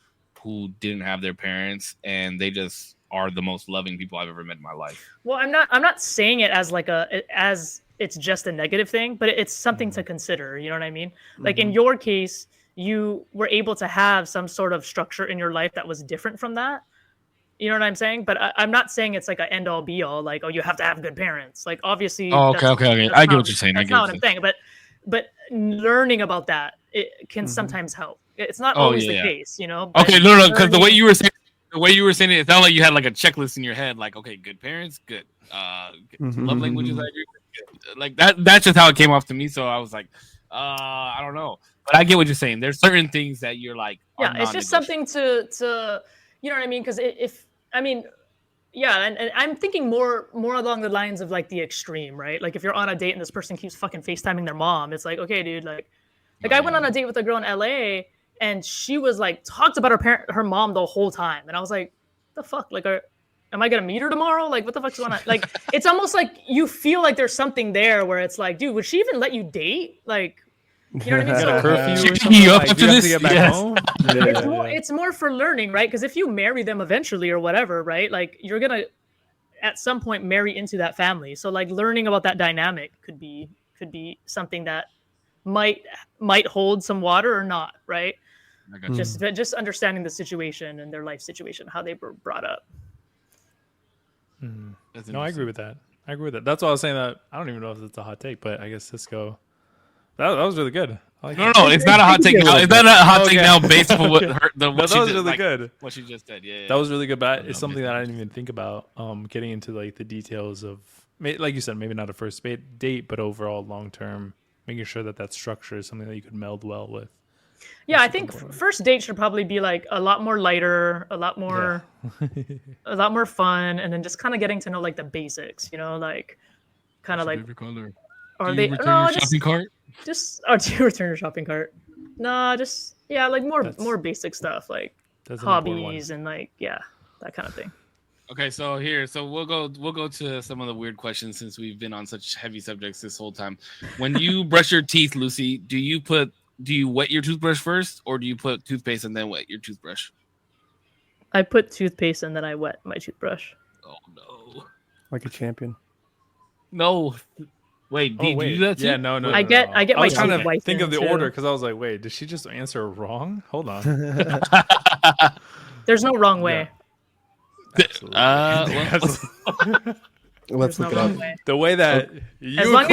who didn't have their parents, and they just are the most loving people I've ever met in my life. Well, I'm not saying it as like as it's just a negative thing, but it's something to consider, you know what I mean? Like in your case, you were able to have some sort of structure in your life that was different from that. You know what I'm saying? But I'm not saying it's like an end all be all, like, oh, you have to have good parents. Like, obviously. Oh, okay. I get what you're saying. That's not what I'm saying. But but learning about that it can sometimes help. It's not always the case, you know. Okay, no, because the way you were saying it sounded like you had like a checklist in your head, like, okay, good parents, good. Love languages, I agree with. Good. Like that's just how it came off to me. So I was like, I don't know, but I get what you're saying. There's certain things that you're like, it's just something to you know what I mean? Because and I'm thinking more along the lines of like the extreme, right? Like if you're on a date and this person keeps fucking FaceTiming their mom, it's like, okay, dude, like I went on a date with a girl in LA and she was like talked about her mom the whole time, and I was like, the fuck, like, am I gonna meet her tomorrow? Like, what the fuck's going on? Like, it's almost like you feel like there's something there where it's like, dude, would she even let you date? Like, you know what I mean? So curfew or something? Like, do you have to get back home? It's more for learning, right? Because if you marry them eventually or whatever, right? Like, you're gonna at some point marry into that family. So like learning about that dynamic could be something that might hold some water or not, right? Just understanding the situation and their life situation, how they were brought up. No, I agree with that. That's why I was saying that. I don't even know if it's a hot take, but I guess Cisco. That was really good. No, it's not a hot take now. It's not a hot take now based on what that was really good. What she just said, yeah. That was really good, but it's something that I didn't even think about. Getting into like the details of, like you said, maybe not a first date, but overall long term, making sure that structure is something that you could meld well with. Yeah, I think first date should probably be like a lot more lighter, a lot more fun, and then just kind of getting to know like the basics, you know, like kind of like. Are they return your shopping cart? Do you return your shopping cart? No, just like more basic stuff like hobbies and like that kind of thing. Okay, so we'll go to some of the weird questions since we've been on such heavy subjects this whole time. When you brush your teeth, Lucy, do you wet your toothbrush first, or do you put toothpaste and then wet your toothbrush? I put toothpaste and then I wet my toothbrush. Oh no! Like a champion. No. Wait, do you do that too? Yeah, no. I get my I was trying teeth to think of the too. order because I was like, wait, did she just answer wrong? Hold on. There's no wrong way. Let's look it up. The way that as long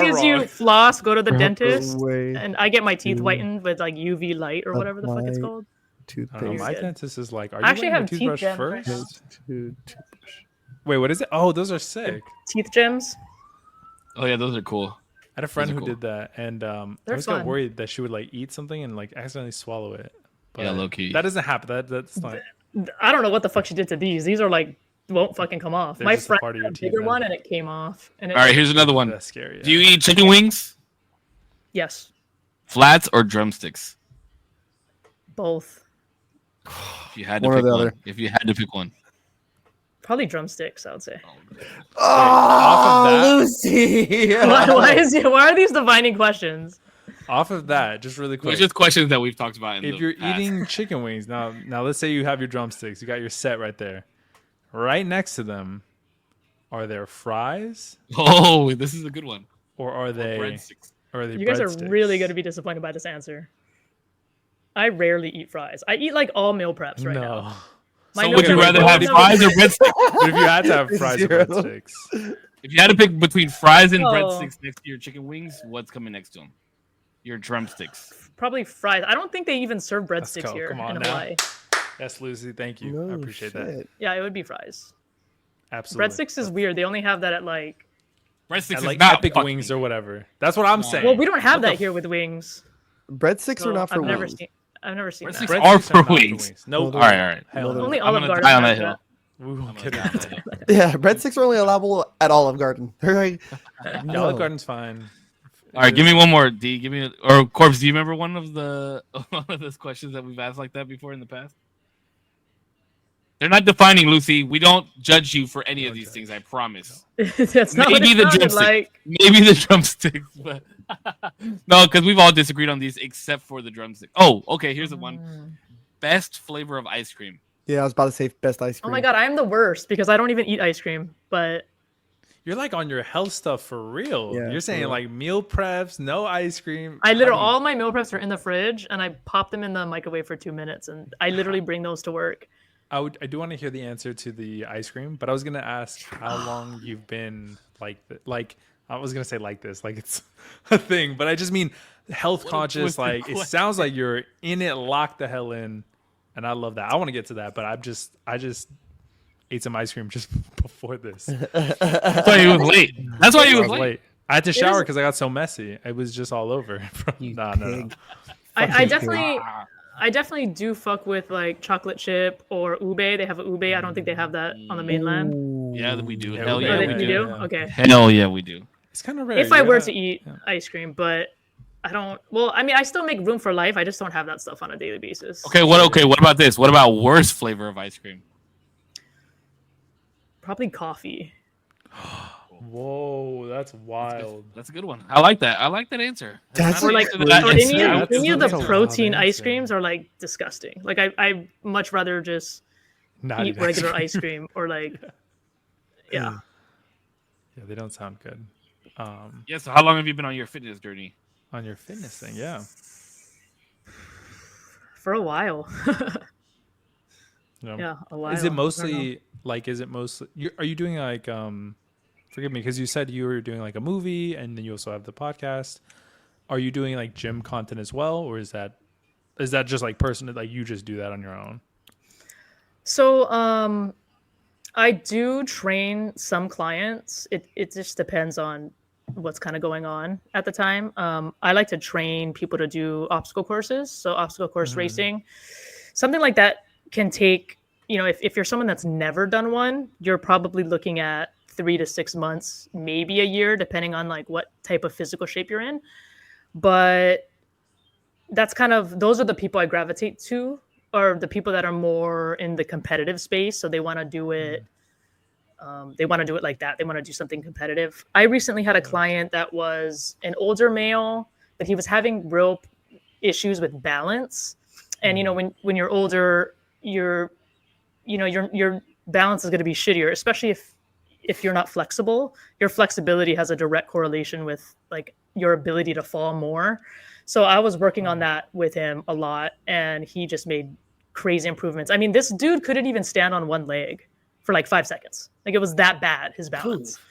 as you floss, go to the dentist, and I get my teeth whitened with like UV light or whatever the fuck it's called. Toothpaste. My dentist is like, are you actually wetting have your toothbrush first? Wait, what is it? Oh, those are sick. Teeth gems. Oh yeah, those are cool. I had a friend who did that, and I was kind of worried that she would like eat something and like accidentally swallow it. But yeah, low key. That doesn't happen. That's not. I don't know what the fuck she did to these. These are like won't fucking come off. My friend had a bigger one and it came off. And all right, here's another one. That's scary. Yeah. Do you eat chicken wings? Yes. Flats or drumsticks? Both. If you had to pick one. Probably drumsticks, I would say. Oh, Lucy! Why are these defining questions? Off of that, just really quick. It's just questions that we've talked about. If you're eating chicken wings, now let's say you have your drumsticks, you got your set right there. Right next to them, are there fries? Oh, this is a good one. Or are they breadsticks? You guys are really going to be disappointed by this answer. I rarely eat fries. I eat like all meal preps right now. So would you rather have fries or breadsticks? But if you had to have fries or breadsticks. If you had to pick between fries and breadsticks next to your chicken wings, what's coming next to them? Your drumsticks. Probably fries. I don't think they even serve breadsticks here in Hawaii. Yes, Lucy, thank you. I appreciate that. Yeah, it would be fries. Absolutely. Breadsticks is weird. They only have that at like breadsticks at, like is not Epic Wings or whatever. That's what I'm saying. Well, we don't have that here with wings. Breadsticks are not for wings. I've never seen breadsticks that. Are for wings. No. All right. Only Olive Garden. Die on that hill. We won't get into that. Yeah, breadsticks are only allowable at Olive Garden. They're like, no. Olive Garden's fine. All right, give me one more. D, give me or Korpsx. Do you remember one of those questions that we've asked like that before in the past? They're not defining, Lucy. We don't judge you for any of these things. I promise. That's not maybe what it sounded like. Maybe the drumsticks, but no, because we've all disagreed on these except for the drumstick. Oh, okay. Here's the one. Best flavor of ice cream. Yeah, I was about to say best ice cream. Oh my god, I'm the worst because I don't even eat ice cream. But you're like on your health stuff for real. Yeah, you're saying like meal preps, no ice cream. I literally all my meal preps are in the fridge, and I pop them in the microwave for 2 minutes, and I literally bring those to work. I do want to hear the answer to the ice cream, but I was gonna ask how long you've been like I was gonna say like this, like it's a thing, but I just mean health conscious. Like it sounds like you're in it, locked the hell in, and I love that. I want to get to that, but I just ate some ice cream just before this. That's why he was late. That's why he was late. I had to shower because I got so messy. It was just all over. No. I definitely do fuck with like chocolate chip or ube. They have a ube. I don't think they have that on the mainland. Ooh. Yeah, we do. Yeah, Hell yeah, we do. Yeah. Okay. Hell yeah, we do. It's kind of rare. If I were to eat ice cream, but I don't. Well, I mean, I still make room for life. I just don't have that stuff on a daily basis. Okay. What about this? What about worst flavor of ice cream? Probably coffee. Whoa, that's wild. That's a good one. I like that. I like that answer. That's or like any of the protein ice creams are like disgusting. Like I much rather just eat regular ice cream or like yeah. Yeah, they don't sound good. Yeah. So how long have you been on your fitness journey? On your fitness thing, yeah. For a while. Yeah. Yeah, a while. Is it mostly? Are you doing like forgive me, because you said you were doing like a movie and then you also have the podcast. Are you doing like gym content as well, or is that just like personal, like you just do that on your own? So I do train some clients. It just depends on what's kind of going on at the time. I like to train people to do obstacle courses. So obstacle course racing, something like that can take, if you're someone that's never done one, you're probably looking at 3 to 6 months, maybe a year, depending on like what type of physical shape you're in. But that's those are the people I gravitate to, or the people that are more in the competitive space. So they want to do it. They want to do it like that. They want to do something competitive. I recently had a client that was an older male, but he was having real issues with balance. And, when you're older, your balance is going to be shittier, especially if you're not flexible. Your flexibility has a direct correlation with like your ability to fall more. So I was working on that with him a lot, and he just made crazy improvements. I mean, this dude couldn't even stand on one leg for like 5 seconds. Like it was that bad, his balance. Ooh.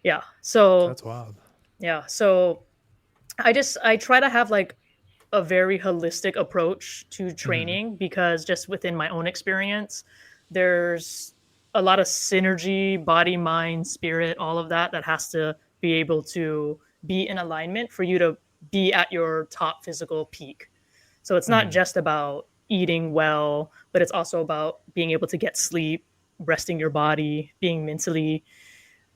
Yeah. So that's wild. Yeah. So I try to have like a very holistic approach to training, because just within my own experience, there's a lot of synergy, body, mind, spirit, all of that has to be able to be in alignment for you to be at your top physical peak. So it's not just about eating well, but it's also about being able to get sleep, resting your body, being mentally,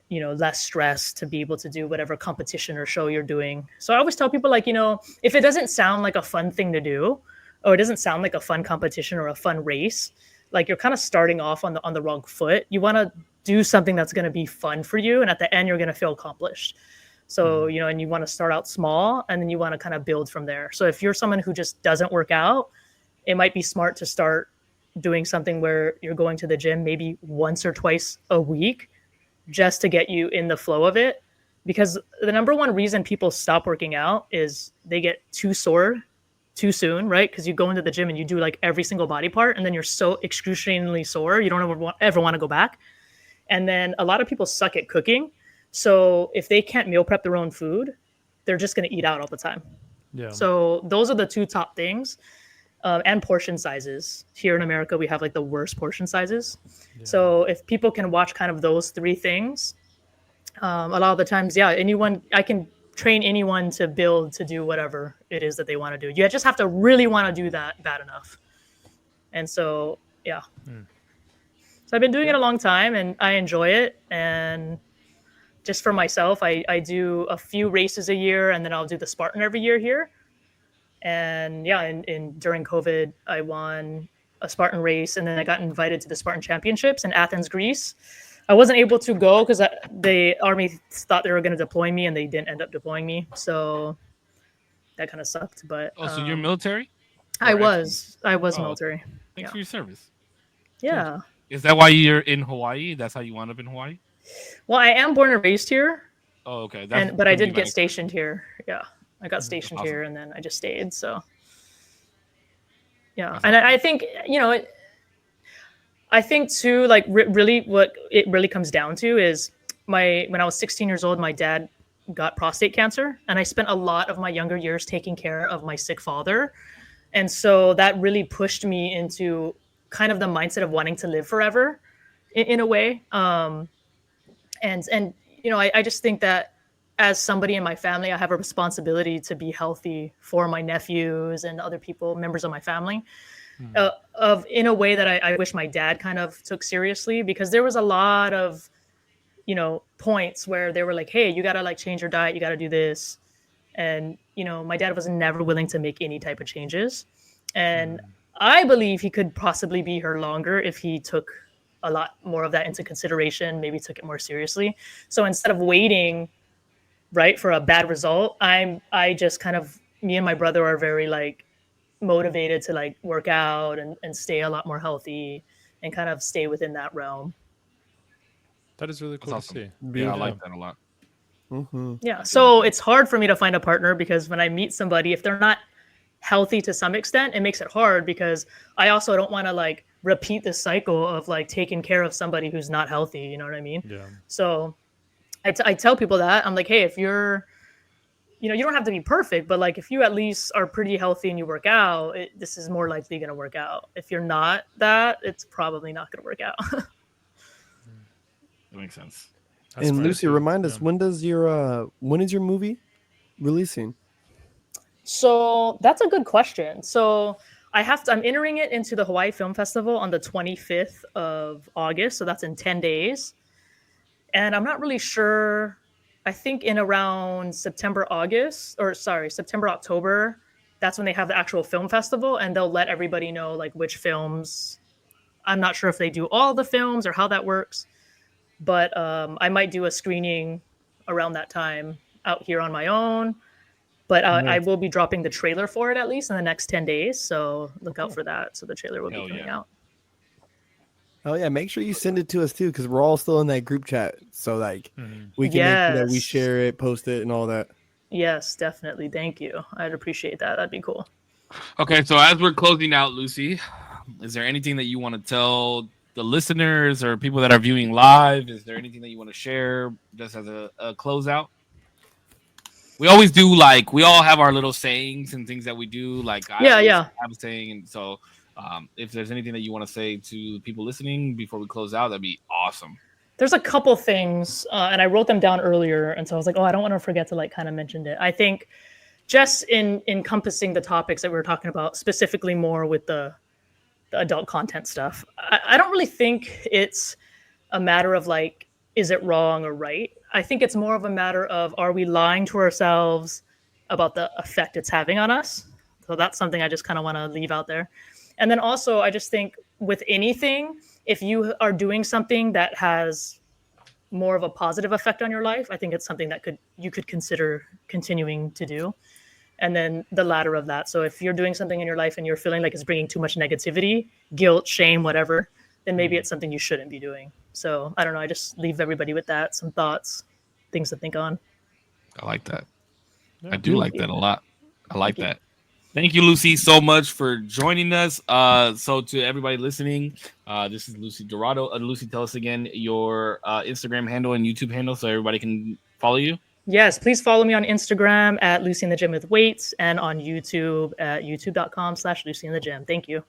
less stressed to be able to do whatever competition or show you're doing. So I always tell people, like, if it doesn't sound like a fun thing to do, or it doesn't sound like a fun competition or a fun race, like you're kind of starting off on the wrong foot. You want to do something that's going to be fun for you, and at the end you're going to feel accomplished. So, and you want to start out small, and then you want to kind of build from there. So if you're someone who just doesn't work out, it might be smart to start doing something where you're going to the gym maybe once or twice a week, just to get you in the flow of it. Because the number one reason people stop working out is they get too sore too soon, right? Because you go into the gym and you do like every single body part, and then you're so excruciatingly sore, you don't ever want to go back. And then a lot of people suck at cooking. So if they can't meal prep their own food, they're just going to eat out all the time. Yeah. So those are the two top things. And portion sizes. Here in America, we have like the worst portion sizes. Yeah. So if people can watch kind of those three things, a lot of the times, I can train anyone to build, to do whatever it is that they want to do. You just have to really want to do that bad enough. And so, yeah. So I've been doing it a long time, and I enjoy it. And just for myself, I do a few races a year, and then I'll do the Spartan every year here. And during COVID, I won a Spartan race, and then I got invited to the Spartan Championships in Athens, Greece. I wasn't able to go because the Army thought they were going to deploy me, and they didn't end up deploying me. So that kind of sucked. But so you're military? I was military. Thanks for your service. Yeah. Is that why you're in Hawaii? That's how you wound up in Hawaii? Well, I am born and raised here. Oh, okay. But I did get stationed here. Yeah. I got stationed here, and then I just stayed. So, yeah. And I think, I think too, like really what it really comes down to is when I was 16 years old, my dad got prostate cancer, and I spent a lot of my younger years taking care of my sick father. And so that really pushed me into kind of the mindset of wanting to live forever in a way. And you know, I just think that as somebody in my family, I have a responsibility to be healthy for my nephews and other people, members of my family, of in a way that I wish my dad kind of took seriously, because there was a lot of, you know, points where they were like, hey, you got to like change your diet. You got to do this. And, you know, my dad was never willing to make any type of changes. And I believe he could possibly be here longer if he took a lot more of that into consideration, maybe took it more seriously. So instead of waiting, right, for a bad result, I just kind of, me and my brother are very like motivated to like work out and stay a lot more healthy and kind of stay within that realm. That is really cool to see. Yeah, I like that a lot. Mm-hmm. Yeah, so it's hard for me to find a partner because when I meet somebody, if they're not healthy to some extent, it makes it hard because I also don't want to like repeat the cycle of like taking care of somebody who's not healthy. You know what I mean? Yeah. So I tell people that I'm like, hey, if you're, you know, you don't have to be perfect, but like if you at least are pretty healthy and you work out, this is more likely going to work out. If you're not that, it's probably not going to work out. That makes sense. That's and Lucy, remind us, when is your movie releasing? So that's a good question. So I'm entering it into the Hawaii Film Festival on the 25th of August. So that's in 10 days. And I'm not really sure. I think in around September, October, that's when they have the actual film festival, and they'll let everybody know like which films. I'm not sure if they do all the films or how that works, but I might do a screening around that time out here on my own. But I will be dropping the trailer for it at least in the next 10 days. So look out for that. So the trailer will be coming out. Oh, yeah. Make sure you send it to us, too, because we're all still in that group chat. So, like, we can make sure that we share it, post it, and all that. Yes, definitely. Thank you. I'd appreciate that. That'd be cool. Okay. So as we're closing out, Lucy, is there anything that you want to tell the listeners or people that are viewing live? Is there anything that you want to share just as a closeout? We always do, like, we all have our little sayings and things that we do. Like, I have a saying. And so if there's anything that you want to say to people listening before we close out, that'd be awesome. There's a couple things, and I wrote them down earlier. And so I was like, I don't want to forget to, like, kind of mention it. I think just in encompassing the topics that we were talking about, specifically more with the adult content stuff, I don't really think it's a matter of, like, is it wrong or right? I think it's more of a matter of, are we lying to ourselves about the effect it's having on us? So that's something I just kind of want to leave out there. And then also, I just think with anything, if you are doing something that has more of a positive effect on your life, I think it's something that you could consider continuing to do. And then the latter of that. So if you're doing something in your life and you're feeling like it's bringing too much negativity, guilt, shame, whatever, then maybe it's something you shouldn't be doing. So I don't know. I just leave everybody with that. Some thoughts, things to think on. I like that. I do like that a lot. I like that. Thank you, Lucy, so much for joining us. So to everybody listening, this is Lucy Dorado. Lucy, tell us again your Instagram handle and YouTube handle so everybody can follow you. Yes, please follow me on Instagram at Lucy in the Gym with Weights and on YouTube at youtube.com/Lucy in the Gym. Thank you.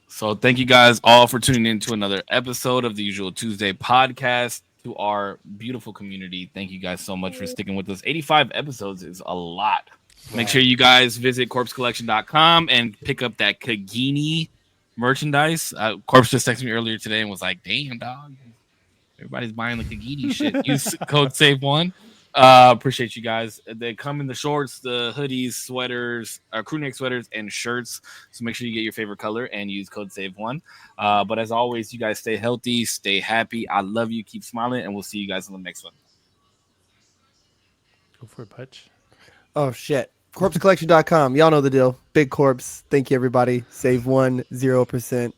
So thank you guys all for tuning in to another episode of the Usual Tuesday podcast. To our beautiful community, thank you guys so much for sticking with us. 85 episodes is a lot. Wow. Make sure you guys visit korpscollection.com and pick up that Kagini merchandise. Korps just texted me earlier today and was like, damn, dog. Everybody's buying the Kagini shit. Use code SAVE1. Appreciate you guys. They come in the shorts, the hoodies, sweaters, crew neck sweaters, and shirts. So make sure you get your favorite color and use code SAVE1. But as always, you guys stay healthy, stay happy. I love you. Keep smiling, and we'll see you guys on the next one. Go for it, Putch. Oh, shit. Korpscollection.com. Y'all know the deal. Big Korps. Thank you, everybody. Save 1, 0%.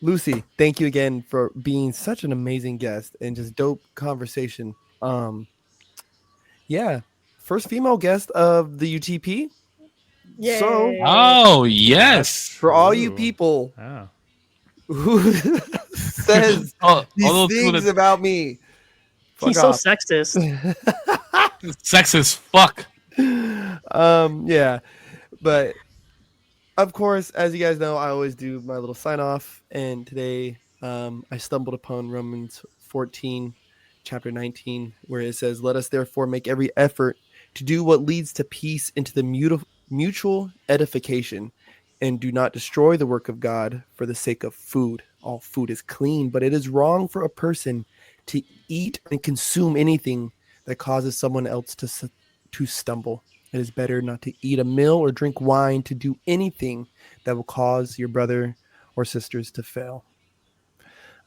Lucy, thank you again for being such an amazing guest and just dope conversation. Yeah, first female guest of the UTP. Yay. So, oh yes, for all you people who says these things about me, he's so sexist. Sex as fuck. Yeah, but of course, as you guys know, I always do my little sign off, and today I stumbled upon Romans 14, chapter 19, where it says, "Let us therefore make every effort to do what leads to peace and to the mutual edification, and do not destroy the work of God for the sake of food. All food is clean, but it is wrong for a person to eat and consume anything that causes someone else to stumble. It is better not to eat a meal or drink wine, to do anything that will cause your brother or sisters to fail."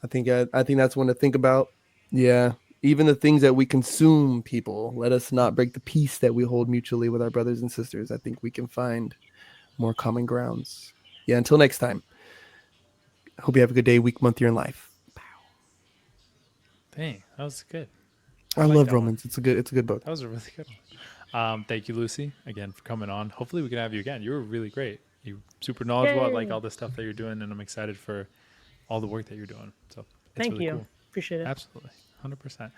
I think that's one to think about. Yeah, even the things that we consume, people, let us not break the peace that we hold mutually with our brothers and sisters. I think we can find more common grounds. Yeah, until next time. Hope you have a good day, week, month, year in life. Dang, that was good. I love Romans. It's a good book. That was a really good one. Thank you, Lucy, again for coming on. Hopefully we can have you again. You were really great. You're super knowledgeable about like all the stuff that you're doing, and I'm excited for all the work that you're doing. So thank really you. Cool. Appreciate it. Absolutely. 100%.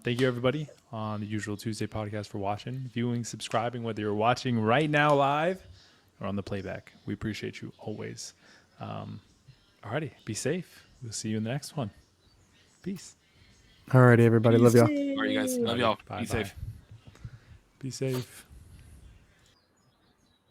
Thank you, everybody, on the Usual Tuesday podcast for watching, viewing, subscribing, whether you're watching right now live or on the playback. We appreciate you always. Alrighty, be safe. We'll see you in the next one. Peace. Alrighty, everybody. Love y'all. All right, you guys. Love y'all. Bye, Be safe. Be safe.